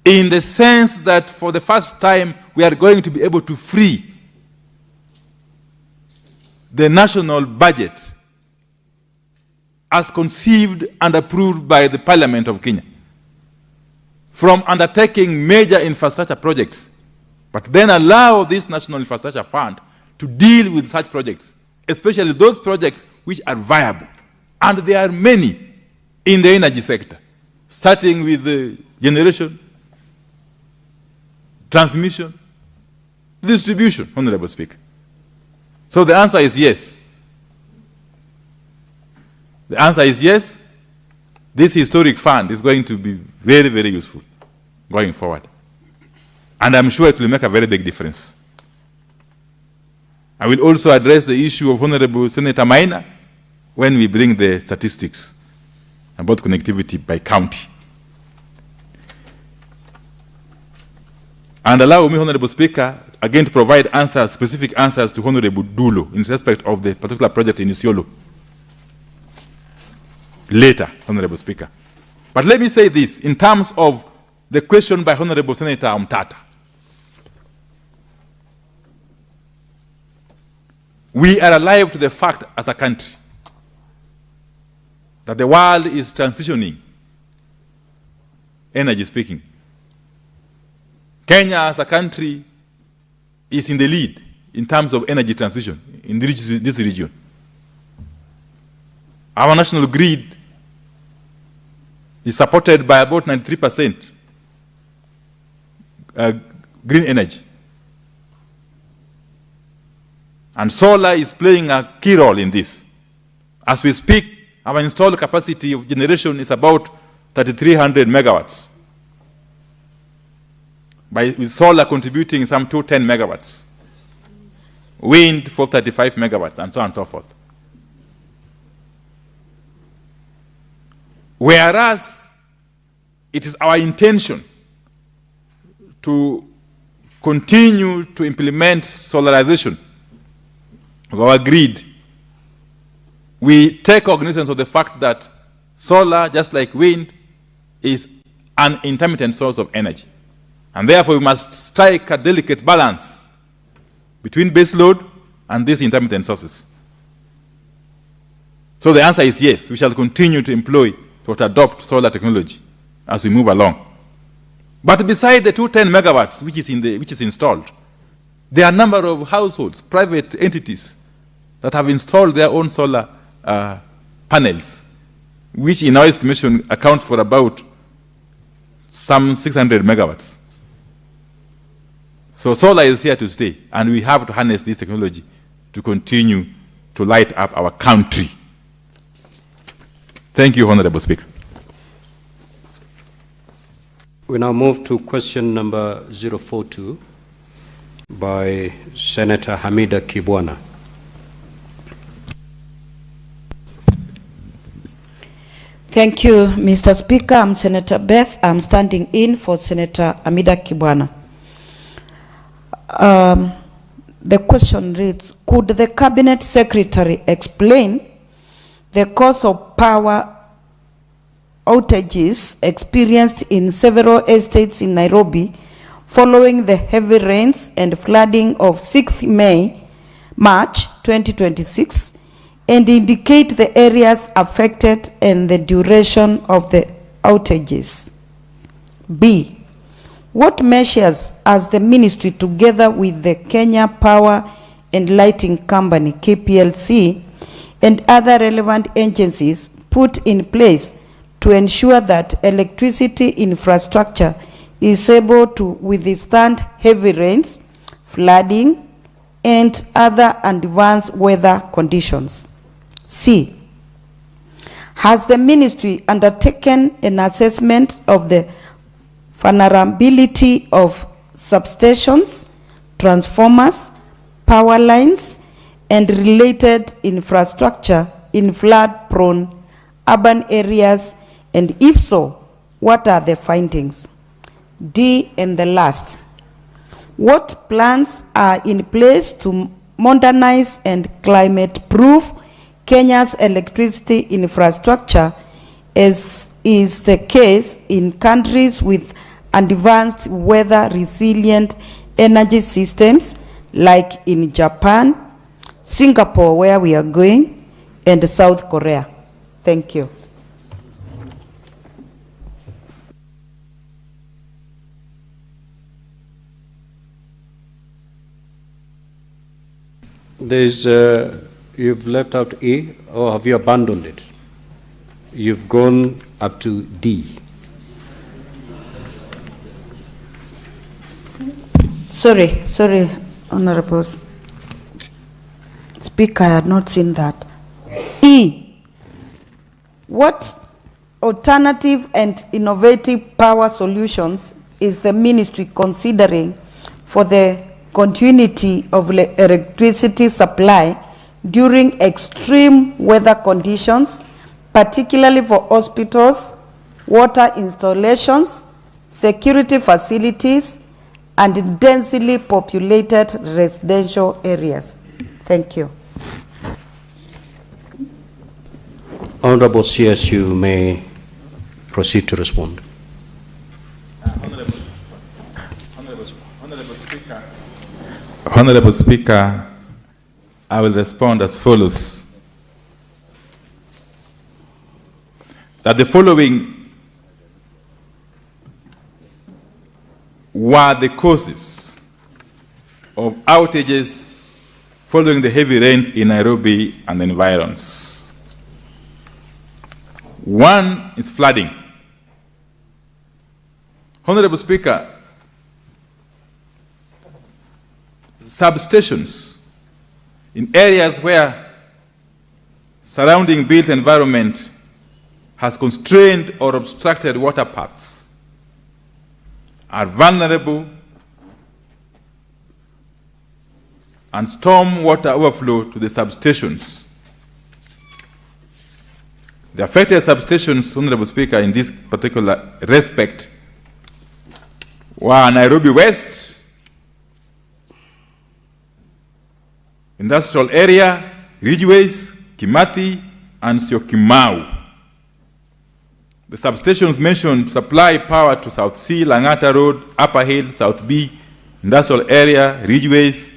In the sense that for the first time, we are going to be able to free the national budget as conceived and approved by the Parliament of Kenya from undertaking major infrastructure projects, but then allow this National Infrastructure Fund to deal with such projects, especially those projects which are viable. And there are many in the energy sector, starting with the generation, transmission, distribution, Honorable Speaker. So the answer is yes. The answer is yes. This historic fund is going to be very, very useful going forward. And I'm sure it will make a very big difference. I will also address the issue of Honorable Senator Maina when we bring the statistics about connectivity by county. And allow me, Honorable Speaker, again to provide answers, specific answers to Honorable Dulo in respect of the particular project in Isiolo. Later, Honorable Speaker. But let me say this in terms of the question by Honorable Senator Umtata. We are alive to the fact as a country that the world is transitioning, energy speaking. Kenya as a country is in the lead in terms of energy transition in this region. Our national grid is supported by about 93% green energy. And solar is playing a key role in this. As we speak, our installed capacity of generation is about 3,300 megawatts, with solar contributing some 210 megawatts, wind 435 megawatts, and so on and so forth. Whereas it is our intention to continue to implement solarization of our grid, we take cognizance of the fact that solar, just like wind, is an intermittent source of energy. And therefore, we must strike a delicate balance between base load and these intermittent sources. So the answer is yes, we shall continue to employ, to adopt solar technology as we move along. But beside the 210 megawatts which is installed, there are a number of households, private entities, that have installed their own solar panels, which in our estimation accounts for about some 600 megawatts. So solar is here to stay, and we have to harness this technology to continue to light up our country. Thank you, Honorable Speaker. We now move to question number 042 by Senator Hamida Kibwana. Thank you, Mr. Speaker. I'm Senator Beth. I'm standing in for Senator Hamida Kibwana. The question reads, could the Cabinet Secretary explain the cause of power outages experienced in several estates in Nairobi following the heavy rains and flooding of 6th March 2026, and indicate the areas affected and the duration of the outages? B, what measures has the ministry, together with the Kenya Power and Lighting Company, KPLC, and other relevant agencies put in place to ensure that electricity infrastructure is able to withstand heavy rains, flooding, and other adverse weather conditions? C, has the ministry undertaken an assessment of the vulnerability of substations, transformers, power lines, and related infrastructure in flood-prone urban areas, and if so, what are the findings? D, and the last, what plans are in place to modernize and climate-proof Kenya's electricity infrastructure, as is the case in countries with advanced weather-resilient energy systems like in Japan, Singapore, where we are going, and South Korea? Thank you. There's, you've left out A, or have you abandoned it? You've gone up to D. Sorry, Honorable Speaker, I had not seen that. E, what alternative and innovative power solutions is the ministry considering for the continuity of electricity supply during extreme weather conditions, particularly for hospitals, water installations, security facilities, and densely populated residential areas? Thank you. Honorable CS, you may proceed to respond. Honorable Speaker, I will respond as follows. That the following were the causes of outages following the heavy rains in Nairobi and environs. One is flooding. Honorable Speaker, substations in areas where surrounding built environment has constrained or obstructed water paths are vulnerable, and storm water overflow to the substations. The affected substations, Honorable Speaker, in this particular respect were Nairobi West, Industrial Area, Ridgeways, Kimathi, and Syokimau. The substations mentioned supply power to South C, Langata Road, Upper Hill, South B, Industrial Area, Ridgeways,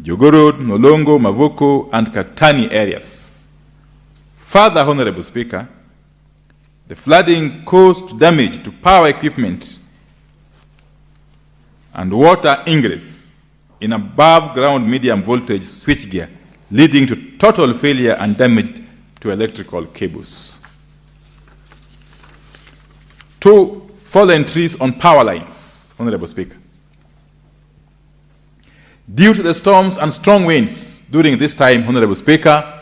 Jogo Road, Nolongo, Mavoko, and Katani areas. Further, Honorable Speaker, the flooding caused damage to power equipment and water ingress in above-ground medium voltage switchgear, leading to total failure and damage to electrical cables. 2, fallen trees on power lines, Honorable Speaker. Due to the storms and strong winds during this time, Honorable Speaker,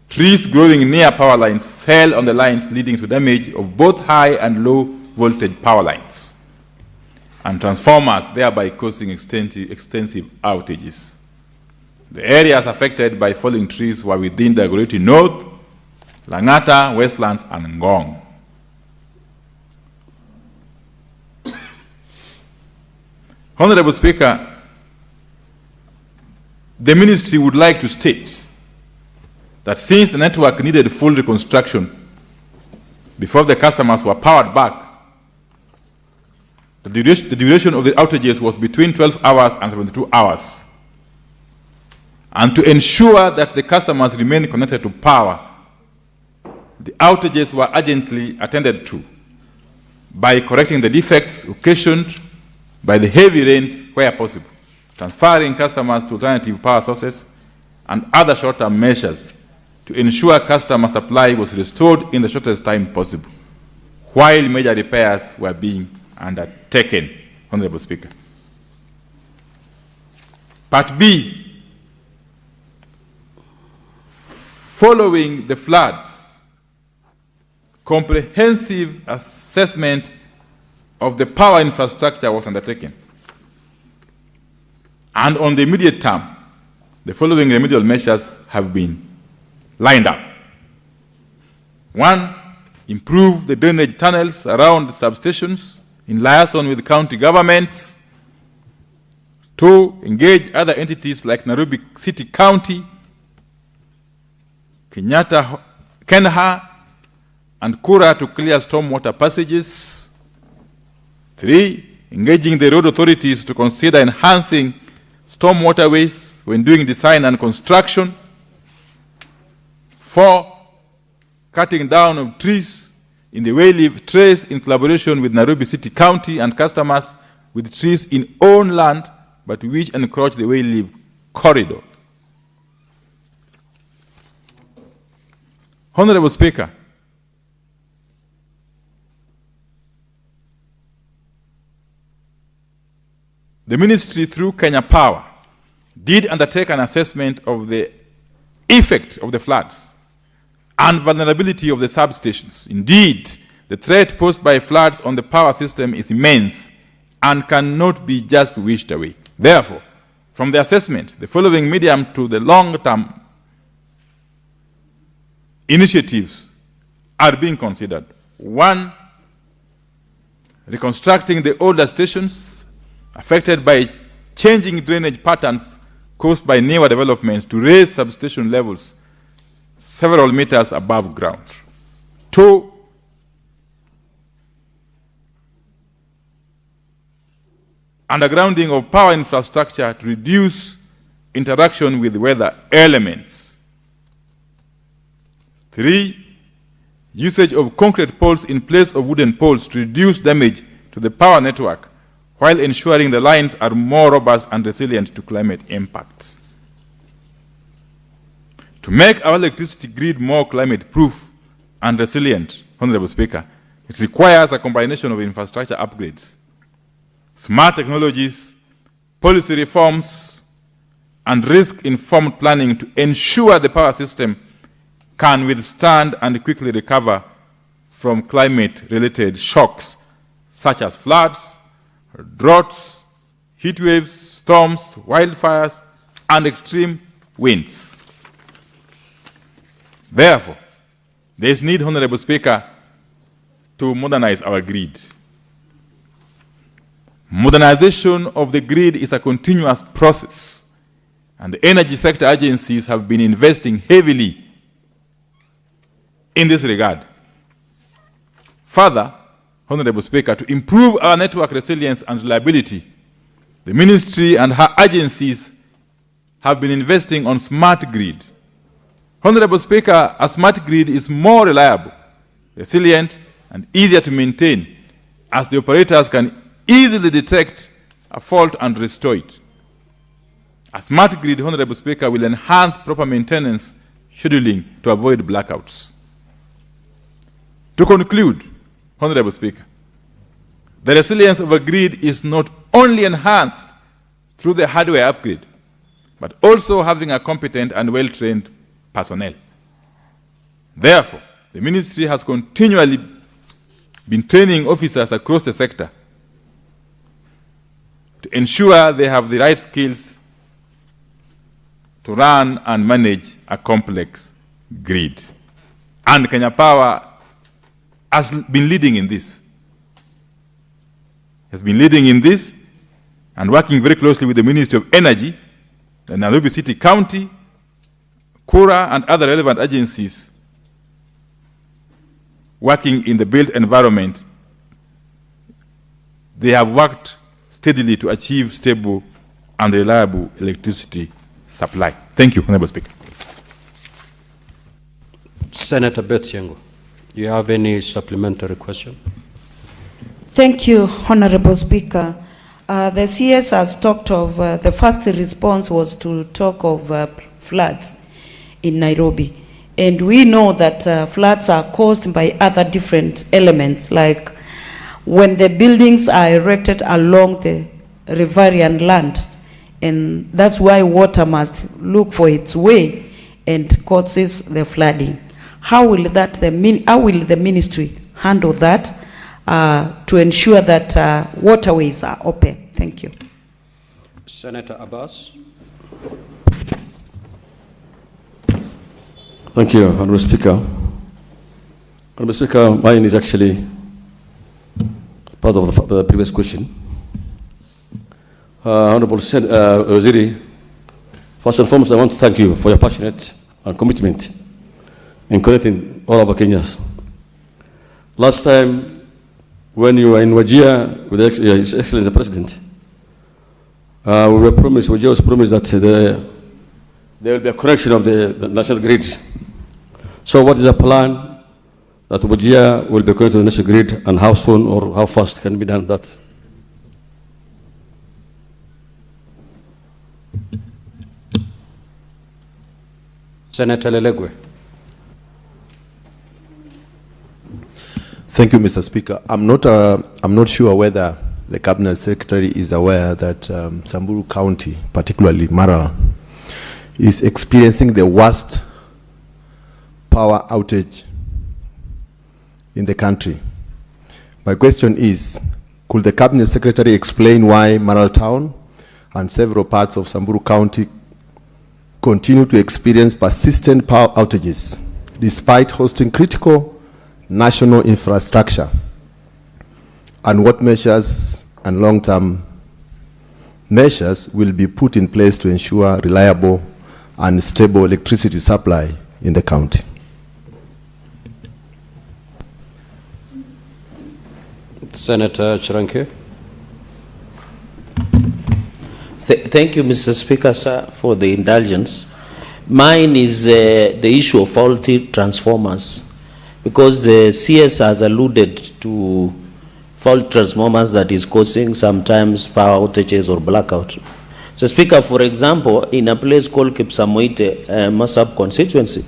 trees growing near power lines fell on the lines, leading to damage of both high and low voltage power lines and transformers, thereby causing extensive outages. The areas affected by falling trees were within Dagoretti North, Langata, Westlands, and Ngong. Honorable Speaker, the ministry would like to state that since the network needed full reconstruction before the customers were powered back, the duration of the outages was between 12 hours and 72 hours. And to ensure that the customers remain connected to power, the outages were urgently attended to by correcting the defects occasioned by the heavy rains where possible, transferring customers to alternative power sources, and other short-term measures to ensure customer supply was restored in the shortest time possible, while major repairs were being undertaken, Honorable Speaker. Part B, following the floods, comprehensive assessment of the power infrastructure was undertaken. And on the immediate term, the following remedial measures have been lined up. 1, improve the drainage tunnels around the substations in liaison with county governments. 2, engage other entities like Nairobi City County, Kenyatta, Kenha, and Kura to clear stormwater passages. 3, engaging the road authorities to consider enhancing stormwaterways when doing design and construction. 4, cutting down of trees in the Wayleave trace in collaboration with Nairobi City County and customers with trees in own land but which encroach the Wayleave corridor. Honorable Speaker, the ministry through Kenya Power did undertake an assessment of the effect of the floods and vulnerability of the substations. Indeed, the threat posed by floods on the power system is immense and cannot be just wished away. Therefore, from the assessment, the following medium to the long-term initiatives are being considered. 1, reconstructing the older stations affected by changing drainage patterns caused by newer developments to raise substation levels several meters above ground. 2, undergrounding of power infrastructure to reduce interaction with weather elements. 3, usage of concrete poles in place of wooden poles to reduce damage to the power network while ensuring the lines are more robust and resilient to climate impacts. To make our electricity grid more climate-proof and resilient, Honorable Speaker, it requires a combination of infrastructure upgrades, smart technologies, policy reforms, and risk-informed planning to ensure the power system can withstand and quickly recover from climate-related shocks such as floods, droughts, heat waves, storms, wildfires, and extreme winds. Therefore, there is need, Honorable Speaker, to modernize our grid. Modernization of the grid is a continuous process, and the energy sector agencies have been investing heavily in this regard. Further, Honorable Speaker, to improve our network resilience and reliability, the ministry and her agencies have been investing on smart grid. Honorable Speaker, a smart grid is more reliable, resilient, and easier to maintain, as the operators can easily detect a fault and restore it. A smart grid, Honorable Speaker, will enhance proper maintenance scheduling to avoid blackouts. To conclude, Honorable Speaker, the resilience of a grid is not only enhanced through the hardware upgrade, but also having a competent and well-trained personnel. Therefore, the ministry has continually been training officers across the sector to ensure they have the right skills to run and manage a complex grid. And Kenya Power has been leading in this. Has been leading in this and working very closely with the Ministry of Energy, the Nairobi City County, Kura, and other relevant agencies working in the built environment. They have worked steadily to achieve stable and reliable electricity supply. Thank you, Honorable Speaker. Senator Betyengo, do you have any supplementary question? Thank you, Honorable Speaker. The CS has talked of, the first response was to talk of floods in Nairobi. And we know that floods are caused by other different elements, like when the buildings are erected along the riverian land, and that's why water must look for its way and causes the flooding. How will the ministry handle that to ensure that waterways are open? Thank you. Senator Abbas. Thank you, Honorable Speaker. Honorable Speaker, mine is actually part of the previous question. Honorable Waziri, first and foremost, I want to thank you for your passionate and commitment in connecting all of our Kenyans. Last time, when you were in Wajir with His Excellency the President, Wajir was promised that there will be a connection of the national grid. So what is the plan that Wajir will be connected to the national grid, and how soon or how fast can be done that? Senator Lelegwe. Thank you, Mr. Speaker. I'm not sure whether the Cabinet Secretary is aware that Samburu County, particularly Marala, is experiencing the worst power outage in the country. My question is, could the Cabinet Secretary explain why Marala Town and several parts of Samburu County continue to experience persistent power outages despite hosting critical national infrastructure? And what measures and long-term measures will be put in place to ensure reliable and stable electricity supply in the county? Senator Chiranke. Thank you, Mr. Speaker, sir, for the indulgence. Mine is the issue of faulty transformers, because the CS has alluded to fault transformers that is causing sometimes power outages or blackout. So, Speaker, for example, in a place called Kipsamoite, Masab constituency,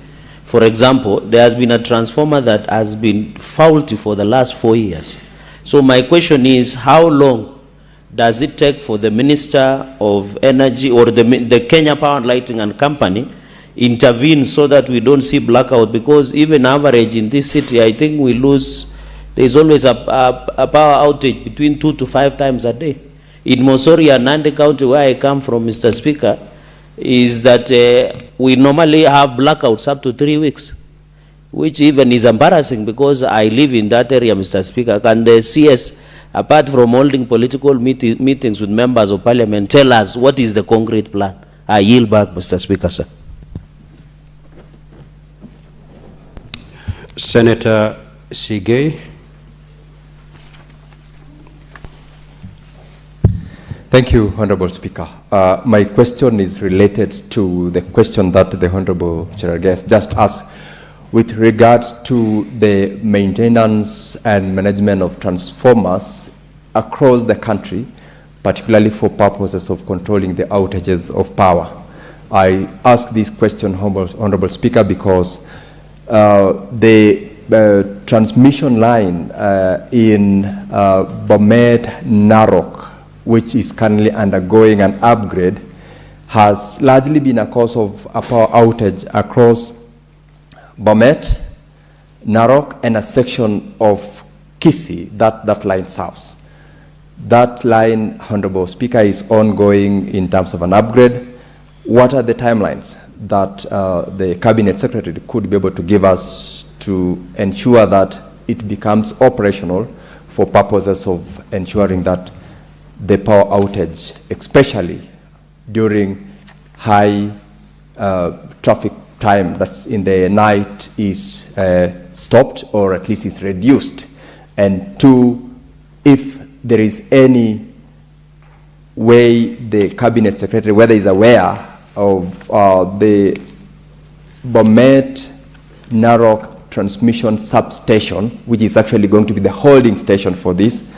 for example, there has been a transformer that has been faulty for the last 4 years. So my question is, how long does it take for the Minister of Energy or the Kenya Power and Lighting and Company intervene so that we don't see blackout? Because even average in this city, I think we lose, there's always a power outage between 2 to 5 times a day. In Mosori and Nandi County, where I come from, Mr. Speaker, is that we normally have blackouts up to 3 weeks, which even is embarrassing because I live in that area, Mr. Speaker. Can the CS, apart from holding political meetings with members of parliament, tell us what is the concrete plan? I yield back, Mr. Speaker, sir. Senator Sigay. Thank you, Honorable Speaker. My question is related to the question that the Honorable Chair guest just asked with regards to the maintenance and management of transformers across the country, particularly for purposes of controlling the outages of power. I ask this question, Honorable Speaker, because the transmission line in Bomet, Narok, which is currently undergoing an upgrade, has largely been a cause of a power outage across Bomet, Narok, and a section of Kisii that line serves. That line, Honorable Speaker, is ongoing in terms of an upgrade. What are the timelines that the Cabinet Secretary could be able to give us to ensure that it becomes operational for purposes of ensuring that the power outage, especially during high traffic time that's in the night, is stopped or at least is reduced? And two, if there is any way the Cabinet Secretary, whether is aware of the Bomet Narok transmission substation, which is actually going to be the holding station for this,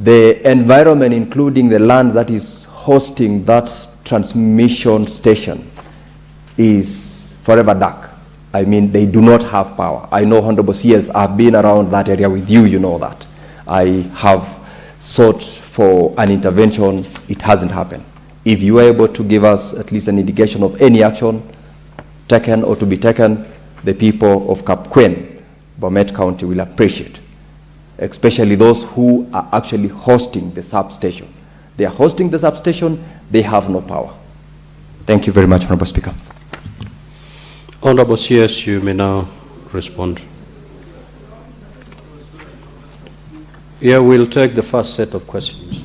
the environment, including the land that is hosting that transmission station, is forever dark. I mean, they do not have power. I know, Honorable CS, I've been around that area with you, you know that. I have sought for an intervention, it hasn't happened. If you are able to give us at least an indication of any action taken or to be taken, the people of Kapkwen, Bomet County, will appreciate, especially those who are actually hosting the substation. They are hosting the substation, they have no power. Thank you very much, Honorable Speaker. Honorable CS, you may now respond. Yeah, we'll take the first set of questions.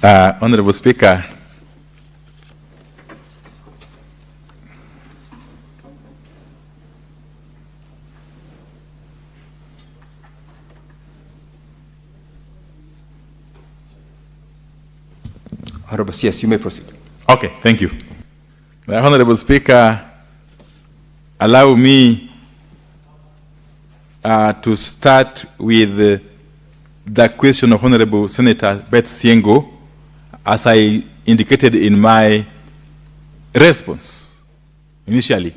Honorable Speaker, Honorable CS, you may proceed. Okay, thank you. Honorable Speaker, allow me to start with the question of Honorable Senator Beth Siengo, as I indicated in my response initially.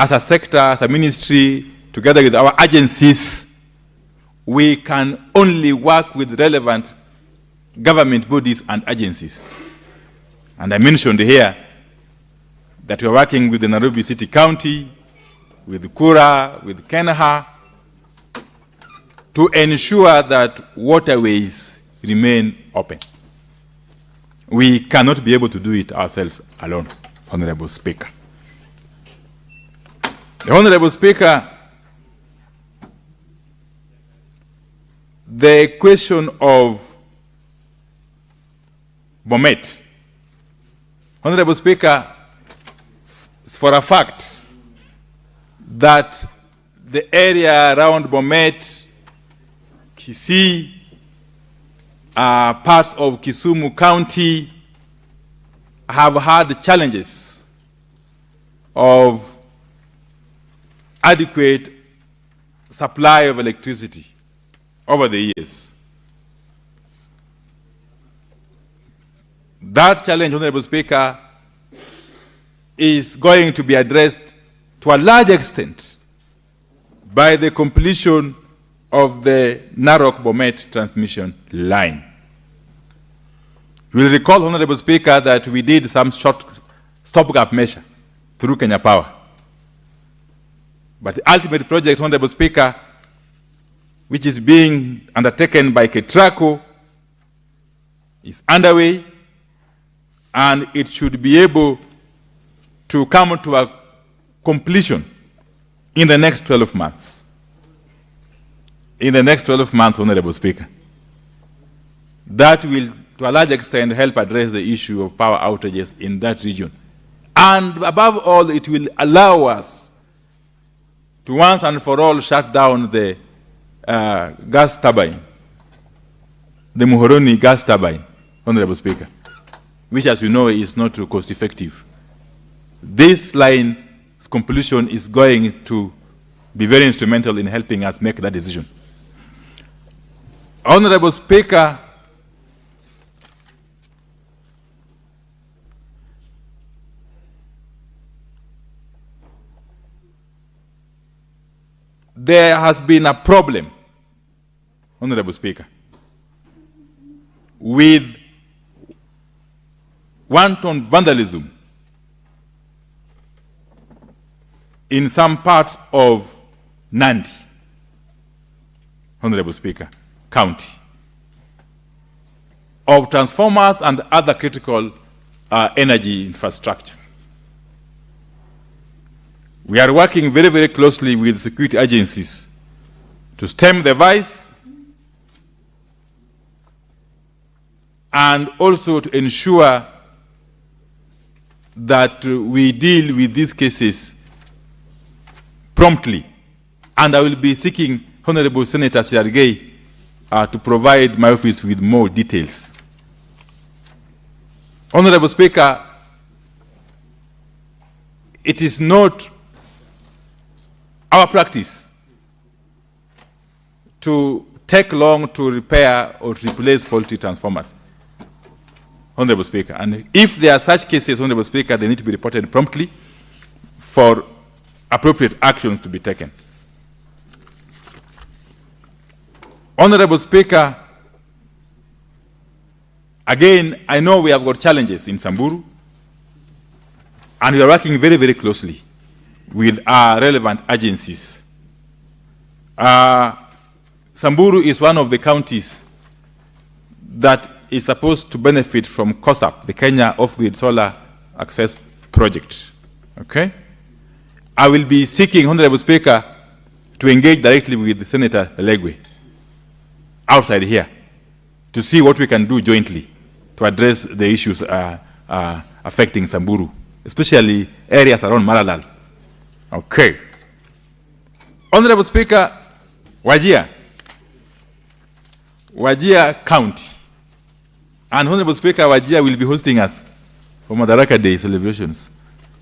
as a sector, as a ministry, together with our agencies, we can only work with relevant government bodies and agencies. And I mentioned here that we are working with the Nairobi City County, with Kura, with Kenha, to ensure that waterways remain open. We cannot be able to do it ourselves alone, Honorable Speaker. The Honorable Speaker, the question of Bomet. Honorable Speaker, for a fact that the area around Bomet, Kisii, parts of Kisumu County have had challenges of adequate supply of electricity over the years. That challenge, Honorable Speaker, is going to be addressed to a large extent by the completion of the Narok-Bomet transmission line. You will recall, Honorable Speaker, that we did some short stopgap measure through Kenya Power. But the ultimate project, Honorable Speaker, which is being undertaken by KETRACO, is underway, and it should be able to come to a completion in the next 12 months. In the next 12 months, Honorable Speaker. That will, to a large extent, help address the issue of power outages in that region. And above all, it will allow us to once and for all shut down the gas turbine, the Muhoroni gas turbine, Honorable Speaker, which, as you know, is not cost effective. This line's completion is going to be very instrumental in helping us make that decision. Honorable Speaker, there has been a problem, Honorable Speaker, with wanton vandalism in some parts of Nandi, Honorable Speaker, County, of transformers and other critical energy infrastructure. We are working very, very closely with security agencies to stem the vice and also to ensure that we deal with these cases promptly. And I will be seeking Honorable Senator Siargei to provide my office with more details. Honorable Speaker, it is not our practice to take long to repair or replace faulty transformers, Honorable Speaker. And if there are such cases, Honorable Speaker, they need to be reported promptly for appropriate actions to be taken. Honorable Speaker, again, I know we have got challenges in Samburu, and we are working very, very closely with our relevant agencies. Samburu is one of the counties that is supposed to benefit from COSAP, the Kenya Off-Grid Solar Access Project. Okay? I will be seeking, Honorable Speaker, to engage directly with Senator Legwe outside here to see what we can do jointly to address the issues affecting Samburu, especially areas around Maralal. Okay. Honorable Speaker, Wajir County. And Honorable Speaker, Wajir will be hosting us for Madaraka Day celebrations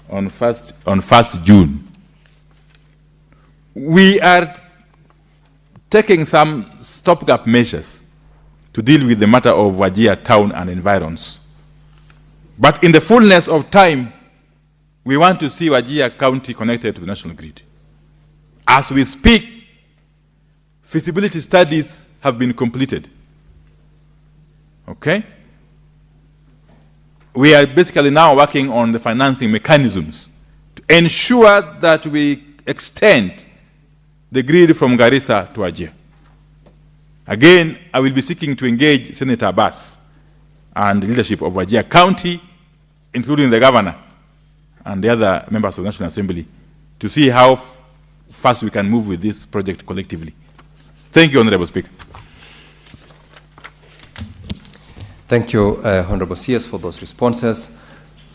on 1st June. We are taking some stopgap measures to deal with the matter of Wajir town and environs. But in the fullness of time, we want to see Wajir County connected to the national grid. As we speak, feasibility studies have been completed. Okay? We are basically now working on the financing mechanisms to ensure that we extend the grid from Garissa to Wajir. Again, I will be seeking to engage Senator Abbas and the leadership of Wajir County, including the governor and the other members of the National Assembly, to see how fast we can move with this project collectively. Thank you, Honorable Speaker. Thank you, Honorable CS, for those responses.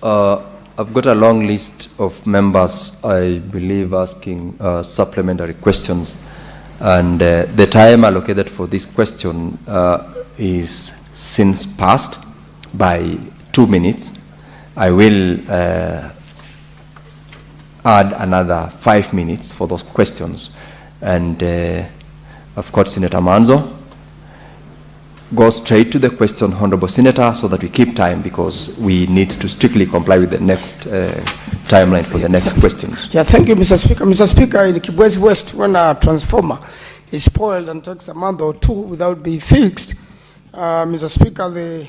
I've got a long list of members, I believe, asking supplementary questions. And the time allocated for this question is since passed by 2 minutes. I will add another 5 minutes for those questions. And of course, Senator Manzo, go straight to the question, Honorable Senator, so that we keep time, because we need to strictly comply with the next timeline for the next questions. Yeah, thank you, Mr. Speaker. Mr. Speaker, in Kibwezi West, when a transformer is spoiled and takes a month or two without being fixed, Mr. Speaker, the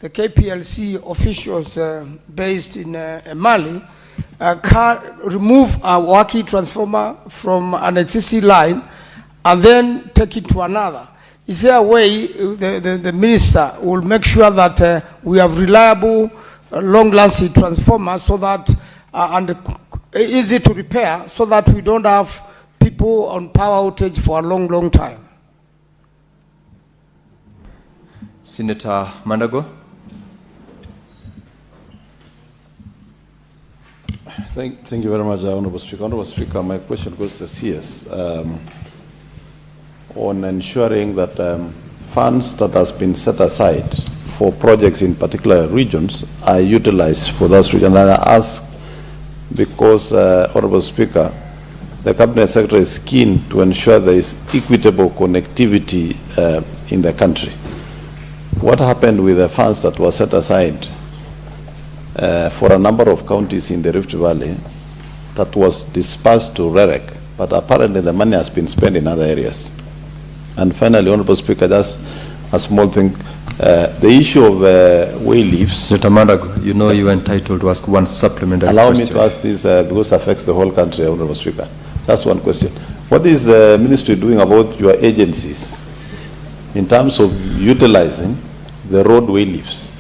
KPLC officials based in Mali can remove a working transformer from an existing line and then take it to another. Is there a way the minister will make sure that we have reliable, long-lasting transformers so that and easy to repair, so that we don't have people on power outage for a long, long time? Senator Mandago. Thank you very much, Honorable Speaker. Honorable Speaker, my question goes to CS on ensuring that funds that has been set aside for projects in particular regions are utilized for those regions. And I ask because, Honorable Speaker, the Cabinet Secretary is keen to ensure there is equitable connectivity in the country. What happened with the funds that were set aside for a number of counties in the Rift Valley that was dispersed to REREC, but apparently the money has been spent in other areas? And finally, Honorable Speaker, just a small thing, the issue of way leaves. Senator Mandago, you know you are entitled to ask one supplementary question. Allow me to ask this because it affects the whole country, Honorable Speaker. Just one question. What is the ministry doing about your agencies in terms of utilizing the roadway leaves?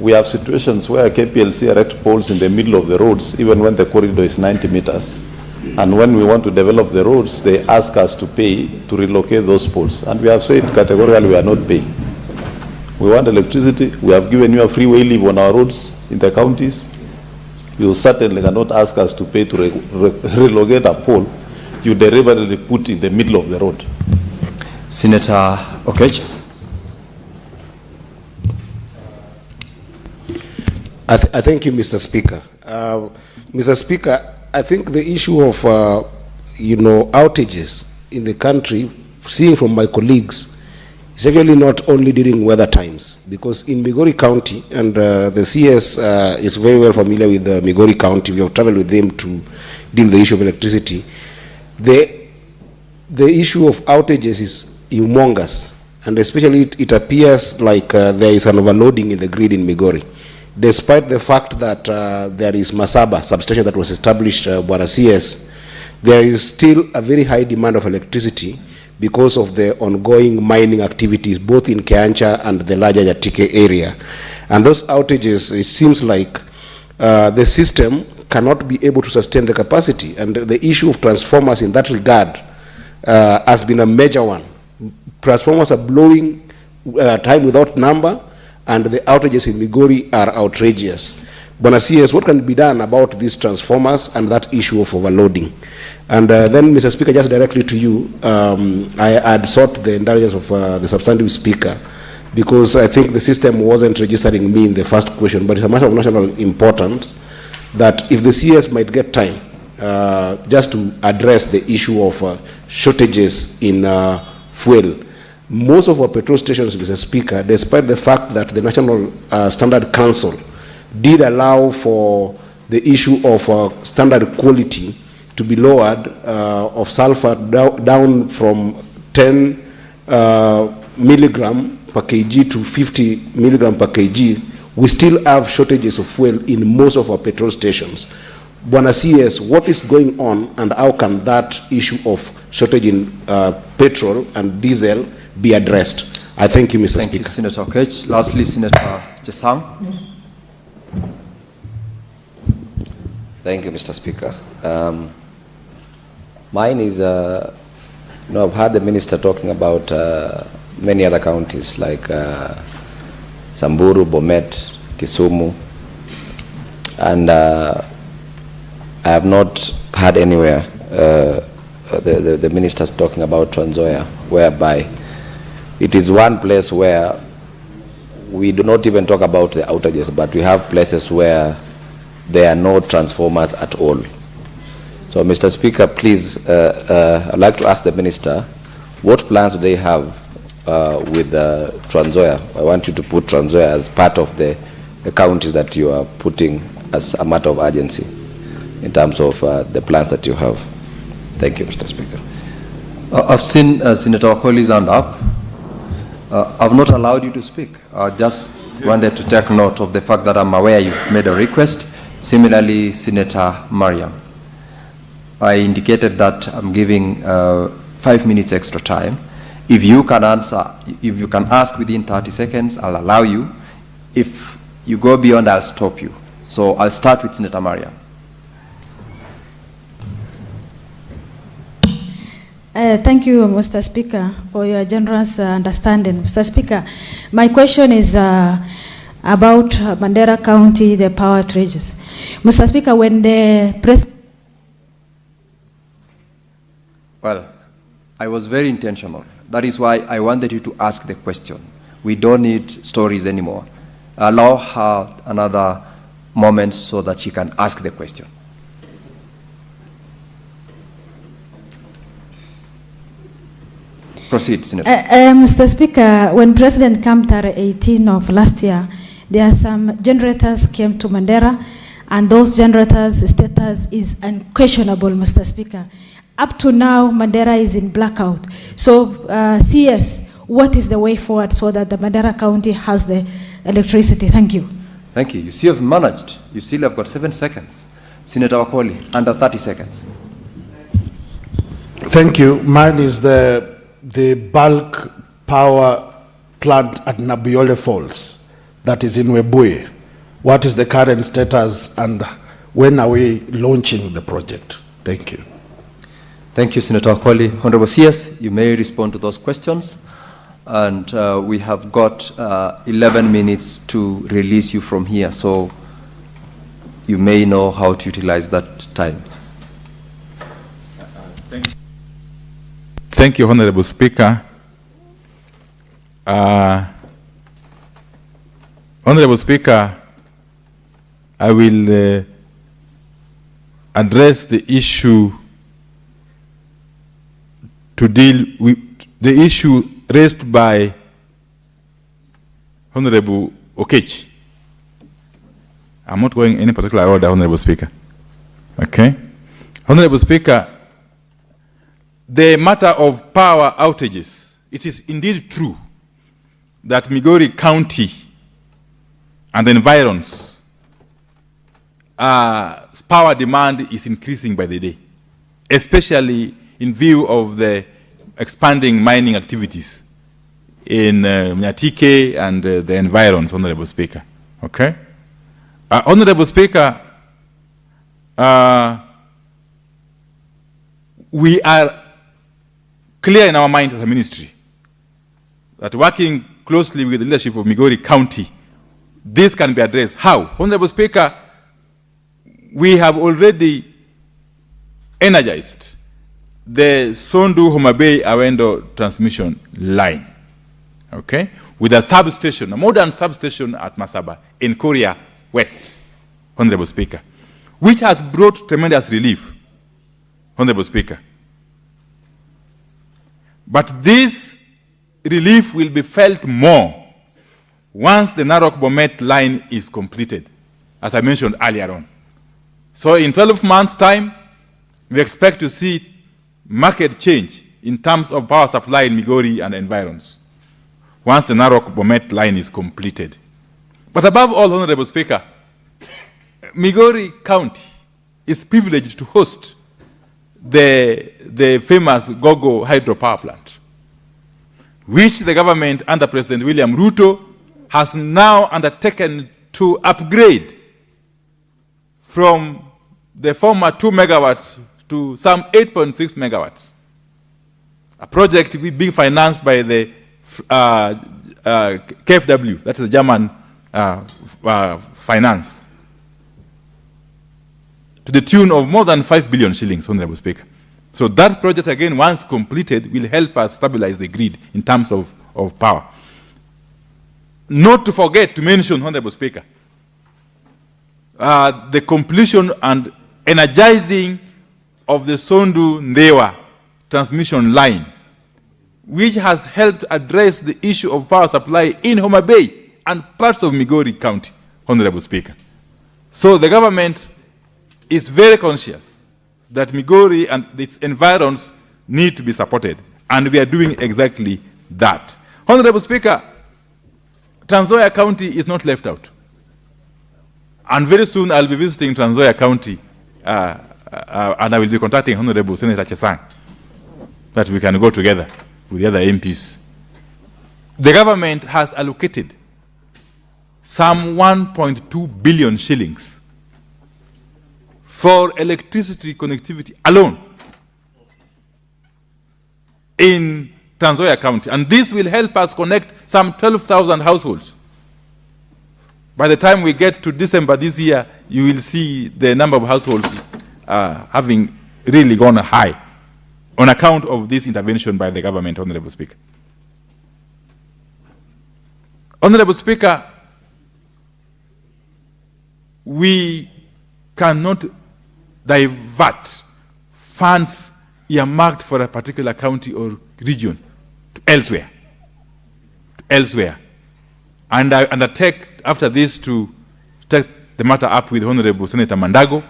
We have situations where KPLC erect poles in the middle of the roads, even when the corridor is 90 meters. And when we want to develop the roads, they ask us to pay to relocate those poles. And we have said categorically we are not paying. We want electricity. We have given you a freeway leave on our roads in the counties. You certainly cannot ask us to pay to relocate a pole you deliberately put in the middle of the road. Senator Okech. I thank you, Mr. Speaker. Mr. Speaker, I think the issue of, outages in the country, seeing from my colleagues, is actually not only during weather times, because in Migori County, and the CS is very well familiar with Migori County, we have traveled with them to deal with the issue of electricity. The issue of outages is humongous, and especially it appears like there is an overloading in the grid in Migori. Despite the fact that there is Masaba substation that was established by CS, there is still a very high demand of electricity because of the ongoing mining activities both in Keancha and the larger Yatike area. And those outages, it seems like the system cannot be able to sustain the capacity, and the issue of transformers in that regard has been a major one. Transformers are blowing time without number, and the outages in Migori are outrageous. Bwana CS, what can be done about these transformers and that issue of overloading? And then, Mr. Speaker, just directly to you, I had sought the indulgence of the substantive speaker, because I think the system wasn't registering me in the first question, but it's a matter of national importance that if the CS might get time just to address the issue of shortages in fuel. Most of our petrol stations, Mr. Speaker, despite the fact that the National Standard Council did allow for the issue of standard quality to be lowered of sulfur down from 10 milligram per kg to 50 milligram per kg, we still have shortages of fuel in most of our petrol stations. Bwana CS, what is going on and how can that issue of shortage in petrol and diesel be addressed? I thank you, Mr. Speaker. Thank you, Senator Okech. Lastly, Senator Chesang. Thank you, Mr. Speaker. Mine is, I've heard the minister talking about many other counties like Samburu, Bomet, Kisumu, and I have not heard anywhere the ministers talking about Trans Nzoia, whereby it is one place where we do not even talk about the outages, but we have places where there are no transformers at all. So, Mr. Speaker, please, I'd like to ask the minister, what plans do they have with Trans Nzoia? I want you to put Trans Nzoia as part of the counties that you are putting as a matter of urgency in terms of the plans that you have. Thank you, Mr. Speaker. I've seen Senator Okoli's hand up. I've not allowed you to speak. I just wanted to take note of the fact that I'm aware you've made a request. Similarly, Senator Mariam. I indicated that I'm giving 5 minutes extra time. If you can answer, if you can ask within 30 seconds, I'll allow you. If you go beyond, I'll stop you. So I'll start with Senator Mariam. Thank you, Mr. Speaker, for your generous understanding. Mr. Speaker, my question is about Mandera County, the power outrages. Mr. Speaker, when the Well, I was very intentional. That is why I wanted you to ask the question. We don't need stories anymore. Allow her another moment so that she can ask the question. Proceed, Senator. Mr. Speaker, when President came to 18 of last year, there are some generators came to Mandera, and those generators' status is unquestionable, Mr. Speaker. Up to now, Mandera is in blackout. So, CS, what is the way forward so that the Mandera County has the electricity? Thank you. Thank you. You see, you've managed. You still have got 7 seconds. Senator Wakoli, under 30 seconds. Thank you. Mine is the bulk power plant at Nabiole Falls that is in Webuye. What is the current status and when are we launching the project? Thank you. Thank you, Senator Wakoli. Honorable CS, you may respond to those questions. And we have got 11 minutes to release you from here, so you may know how to utilize that time. Thank you, Honorable Speaker. Honorable Speaker, I will address the issue to deal with the issue raised by Honorable Okech. I'm not going in any particular order, Honorable Speaker. Okay? Honorable Speaker, the matter of power outages, it is indeed true that Migori County and the environs, power demand is increasing by the day, especially in view of the expanding mining activities in Nyatike and the environs, Honorable Speaker. Okay? Honorable Speaker, we are clear in our minds as a ministry that working closely with the leadership of Migori County, this can be addressed. How? Honorable Speaker, we have already energized the Sondu Homa Bay Awendo transmission line, okay, with a substation, a modern substation at Masaba in Korea West, Honorable Speaker, which has brought tremendous relief, Honorable Speaker. But this relief will be felt more once the Narok Bomet line is completed, as I mentioned earlier on. So in 12 months' time, we expect to see market change in terms of power supply in Migori and environs once the Narok-Bomet line is completed. But above all, Honorable Speaker, Migori County is privileged to host the famous Gogo hydropower plant, which the government under President William Ruto has now undertaken to upgrade from the former 2 megawatts to some 8.6 megawatts. A project being financed by the KfW, that is the German finance, to the tune of more than 5 billion shillings, Honorable Speaker. So that project, again, once completed, will help us stabilize the grid in terms of power. Not to forget to mention, Honorable Speaker, the completion and energizing of the Sondu-Ndewa transmission line, which has helped address the issue of power supply in Homa Bay and parts of Migori County, Honorable Speaker. So the government is very conscious that Migori and its environs need to be supported, and we are doing exactly that. Honorable Speaker, Trans Nzoia County is not left out. And very soon I'll be visiting Trans Nzoia County and I will be contacting Honorable Senator Chesang that we can go together with the other MPs. The government has allocated some 1.2 billion shillings for electricity connectivity alone in Trans Nzoia County. And this will help us connect some 12,000 households. By the time we get to December this year, you will see the number of households having really gone high on account of this intervention by the government, Honorable Speaker. Honorable Speaker, we cannot divert funds earmarked for a particular county or region to elsewhere. And I undertake after this to take the matter up with Honorable Senator Mandago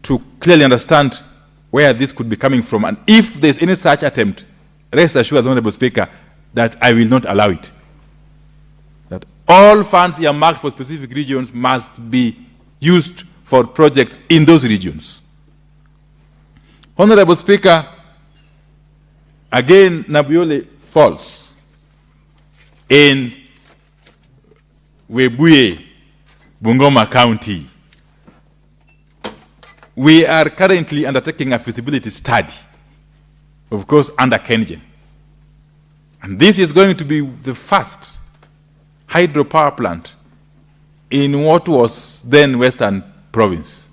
to clearly understand where this could be coming from. And if there's any such attempt, rest assured, Honorable Speaker, that I will not allow it. That all funds earmarked for specific regions must be used for projects in those regions. Honorable Speaker, again, Nabuyole Falls in Webuye, Bungoma County. We are currently undertaking a feasibility study, of course, under Kengen. And this is going to be the first hydropower plant in what was then Western Province.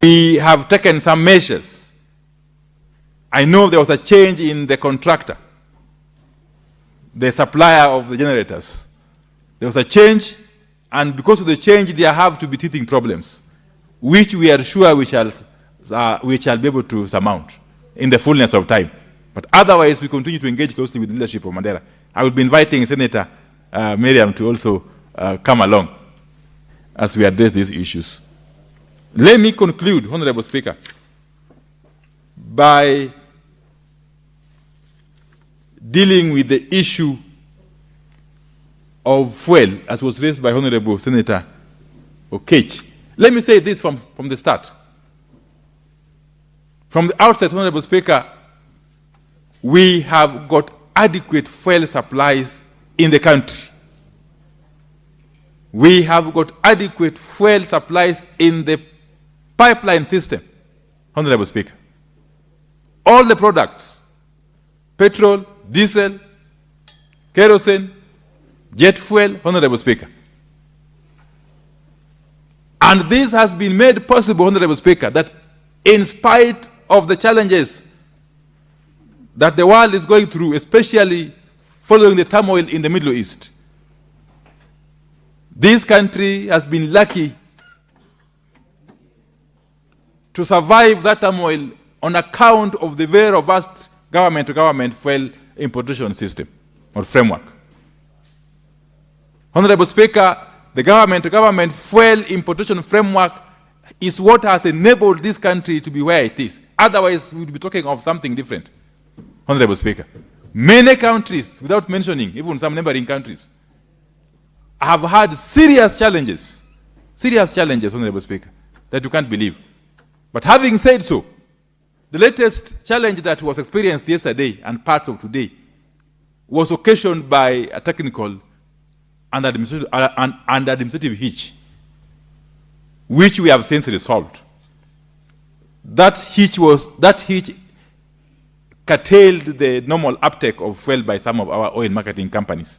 We have taken some measures. I know there was a change in the contractor, the supplier of the generators. There was a change, and because of the change, there have to be teething problems, which we are sure we shall be able to surmount in the fullness of time. But otherwise, we continue to engage closely with the leadership of Mandera. I will be inviting Senator Miriam to also come along as we address these issues. Let me conclude, Honorable Speaker, by dealing with the issue of fuel, as was raised by Honorable Senator Okech. Let me say this from the start. From the outset, Honorable Speaker, we have got adequate fuel supplies in the country. We have got adequate fuel supplies in the pipeline system, Honorable Speaker. all the products, petrol, diesel, kerosene, jet fuel, Honorable Speaker. And this has been made possible, Honorable Speaker, that in spite of the challenges that the world is going through, especially following the turmoil in the Middle East, this country has been lucky to survive that turmoil on account of the very robust government-to-government fuel importation system or framework. Honorable Speaker, the government-to-government fuel importation framework is what has enabled this country to be where it is. Otherwise, we would be talking of something different. Honorable Speaker, many countries, without mentioning even some neighboring countries, have had serious challenges, Honorable Speaker, that you can't believe. But having said so, the latest challenge that was experienced yesterday and parts of today was occasioned by a technical and administrative hitch, which we have since resolved. That hitch curtailed the normal uptake of fuel by some of our oil marketing companies.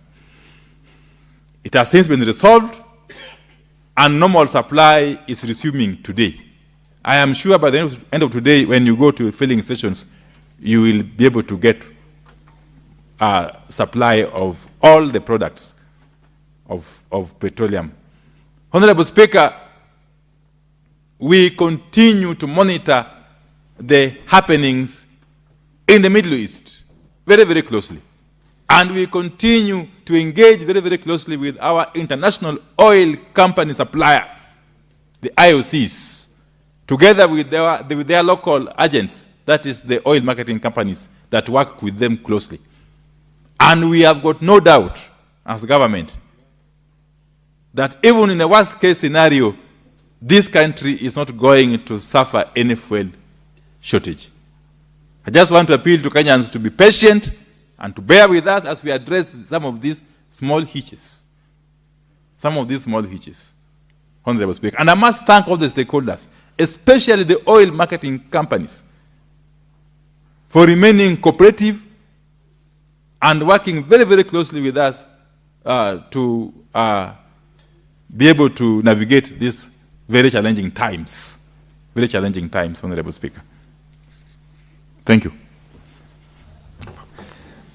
It has since been resolved, and normal supply is resuming today. I am sure by the end of today, when you go to filling stations, you will be able to get a supply of all the products of petroleum. Honorable Speaker, we continue to monitor the happenings in the Middle East very, very closely. And we continue to engage very, very closely with our international oil company suppliers, the IOCs, together with their local agents, that is the oil marketing companies that work with them closely. And we have got no doubt as government that even in the worst case scenario, this country is not going to suffer any fuel shortage. I just want to appeal to Kenyans to be patient and to bear with us as we address some of these small hitches. Honorable Speaker. And I must thank all the stakeholders, especially the oil marketing companies, for remaining cooperative and working very, very closely with us to be able to navigate these very challenging times. Honorable Speaker. Thank you.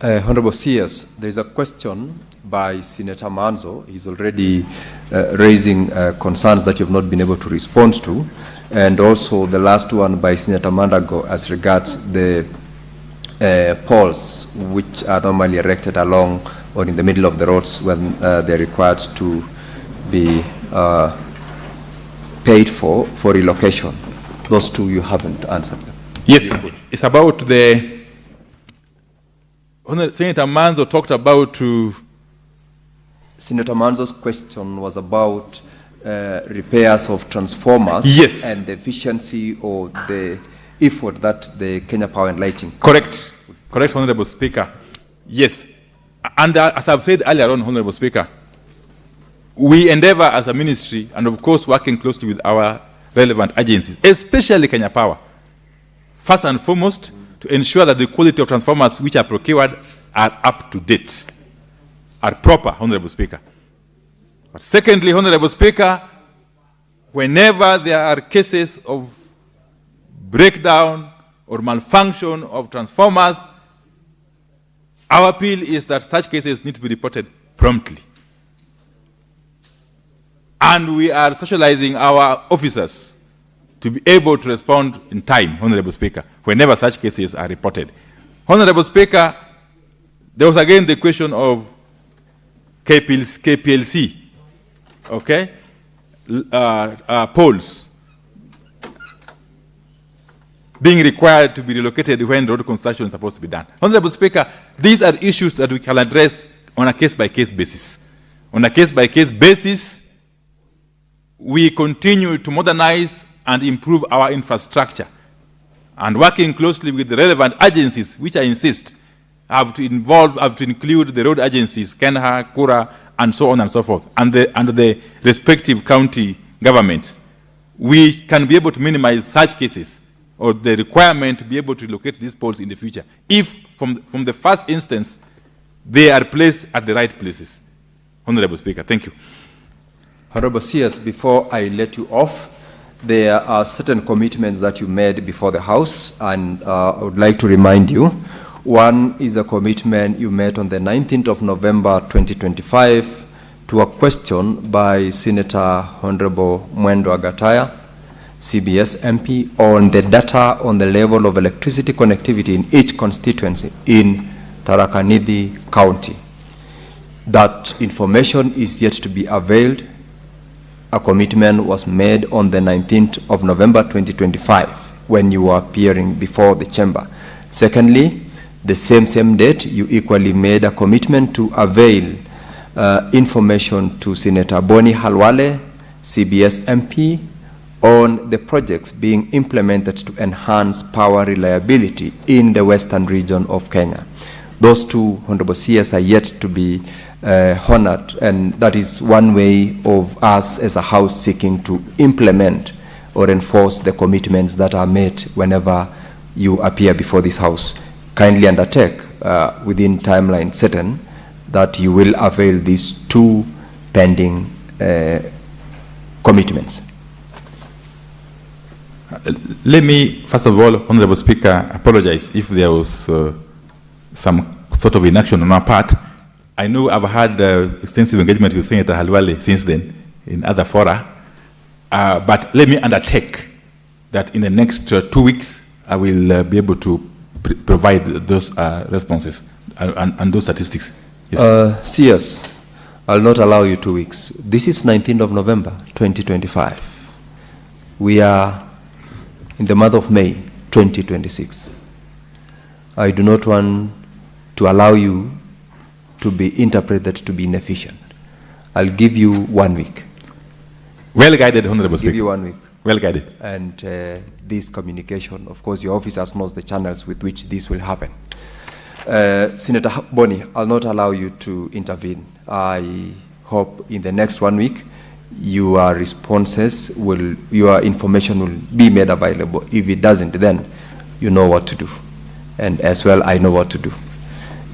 Honorable CS, there is a question by Senator Manzo. He's already raising concerns that you have not been able to respond to. And also the last one by Senator Mandago as regards the poles which are normally erected along or in the middle of the roads when they're required to be paid for relocation. Those two you haven't answered. Yes, it's about the Senator Manzo talked about Senator Manzo's question was about repairs of transformers. Yes. And the efficiency or the effort that the Kenya Power and Lighting. Correct, Honorable Speaker. Yes, and as I've said earlier on, Honorable Speaker, we endeavor as a ministry and of course working closely with our relevant agencies, especially Kenya Power, first and foremost, to ensure that the quality of transformers which are procured are up to date, are proper, Honorable Speaker. But secondly, Honorable Speaker, whenever there are cases of breakdown or malfunction of transformers, our appeal is that such cases need to be reported promptly. And we are socializing our officers to be able to respond in time, Honorable Speaker, whenever such cases are reported. Honorable Speaker, there was again the question of KPLC, okay, poles being required to be relocated when road construction is supposed to be done. Honorable Speaker, these are issues that we can address on a case-by-case basis. On a case-by-case basis, we continue to modernize and improve our infrastructure, and working closely with the relevant agencies, which I insist have to include the road agencies, Kenha, Kura, and so on and so forth, and the respective county governments. We can be able to minimize such cases or the requirement to be able to locate these poles in the future, if from the first instance they are placed at the right places. Honorable Speaker, thank you. Honorable CS, before I let you off, there are certain commitments that you made before the House, and I would like to remind you. One is a commitment you made on the 19th of November 2025 to a question by Senator Honorable Mwendo Agataya, CBS MP, on the data on the level of electricity connectivity in each constituency in Tharaka Nithi County. That information is yet to be availed. A commitment was made on the 19th of November 2025 when you were appearing before the chamber. Secondly, the same date, you equally made a commitment to avail information to Senator Boni Halwale, CBS MP, on the projects being implemented to enhance power reliability in the western region of Kenya. Those two, Honorable CS, are yet to be honored, and that is one way of us as a House seeking to implement or enforce the commitments that are made whenever you appear before this House. Kindly undertake within timeline certain that you will avail these two pending commitments. Let me, first of all, Honorable Speaker, apologize if there was some sort of inaction on our part. I know I've had extensive engagement with Senator Halwale since then in other fora, but let me undertake that in the next 2 weeks, I will be able to provide those responses and those statistics. Yes. CS, I'll not allow you 2 weeks. This is 19th of November, 2025. We are in the month of May, 2026. I do not want to allow you to be interpreted to be inefficient. I'll give you 1 week. Well guided, Honorable Speaker. Give you 1 week. Well guided. And this communication, of course, your officers knows the channels with which this will happen. Senator Boni, I'll not allow you to intervene. I hope in the next 1 week, your responses will, your information will be made available. If it doesn't, then you know what to do. And as well, I know what to do.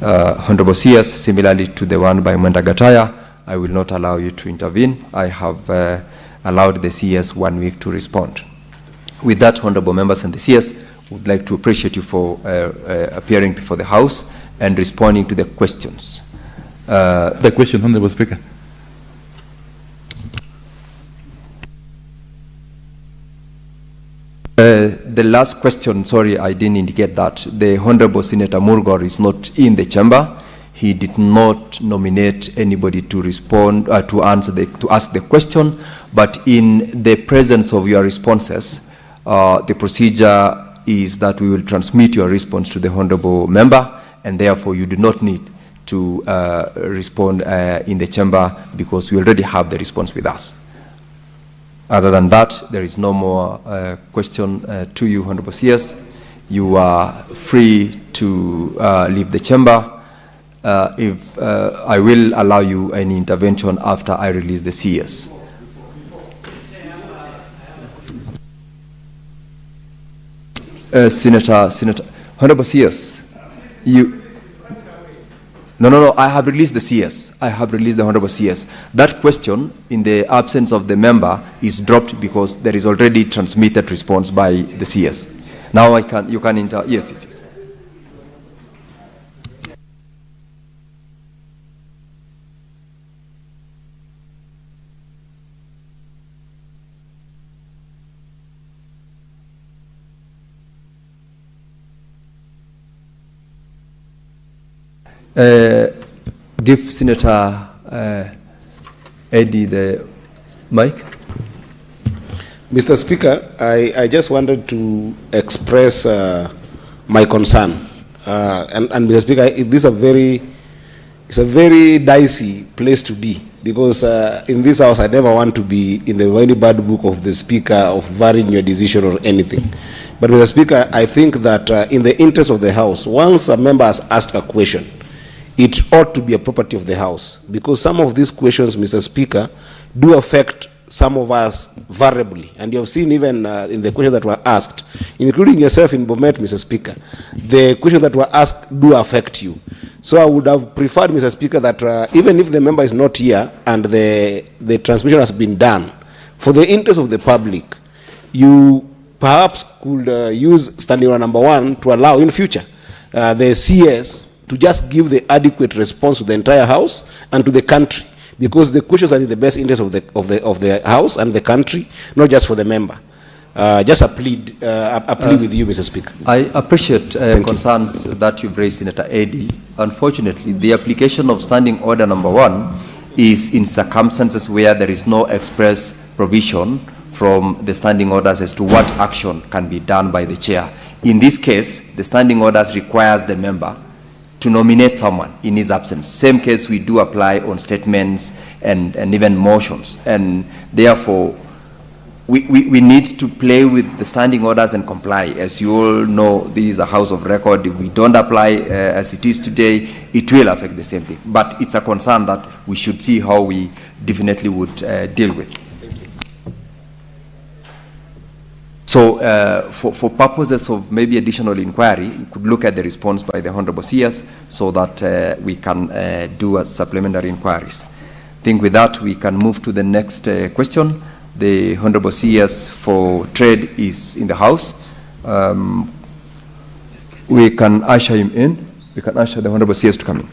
Honorable CS, similarly to the one by Mwendo Agataya, I will not allow you to intervene. I have allowed the CS 1 week to respond. With that, honorable members and the CS, would like to appreciate you for appearing before the House and responding to the questions. The question, Honorable Speaker. The last question, sorry, I didn't indicate that. The Honorable Senator Murgor is not in the chamber. He did not nominate anybody to respond, to ask the question, but in the presence of your responses, the procedure is that we will transmit your response to the Honorable Member, and therefore you do not need to respond in the chamber because we already have the response with us. Other than that, there is no more question to you, Honorable CS. You are free to leave the chamber. If I will allow you any intervention after I release the CS. Senator, Honorable CS, No, I have released the CS. I have released the Honorable CS. That question, in the absence of the member, is dropped because there is already transmitted response by the CS. Now you can yes. Give Senator Eddie the mic. Mr. Speaker, I just wanted to express my concern. And Mr. Speaker, this is a very dicey place to be, because in this house I never want to be in the very bad book of the Speaker of varying your decision or anything. But Mr. Speaker, I think that in the interest of the House, once a member has asked a question, it ought to be a property of the House, because some of these questions, Mr. Speaker, do affect some of us variably, and you have seen even in the questions that were asked, including yourself in Bomet, Mr. Speaker, the questions that were asked do affect you. So I would have preferred, Mr. Speaker, that even if the member is not here and the transmission has been done, for the interest of the public, you perhaps could use standing order number 1 to allow in future the CS to just give the adequate response to the entire House and to the country, because the questions are in the best interest of the House and the country, not just for the member. Just a plea with you, Mr. Speaker. I appreciate concerns that you've raised, Senator Eddy. Unfortunately, the application of standing order number 1 is in circumstances where there is no express provision from the standing orders as to what action can be done by the chair. In this case, the standing orders requires the member to nominate someone in his absence. Same case we do apply on statements and even motions. And therefore, we need to play with the standing orders and comply. As you all know, this is a house of record. If we don't apply as it is today, it will affect the same thing. But it's a concern that we should see how we definitely would deal with. So for purposes of maybe additional inquiry, we could look at the response by the Honorable CS so that we can do a supplementary inquiries. I think with that, we can move to the next question. The Honorable CS for Trade is in the House. We can usher him in. We can usher the Honorable CS to come in.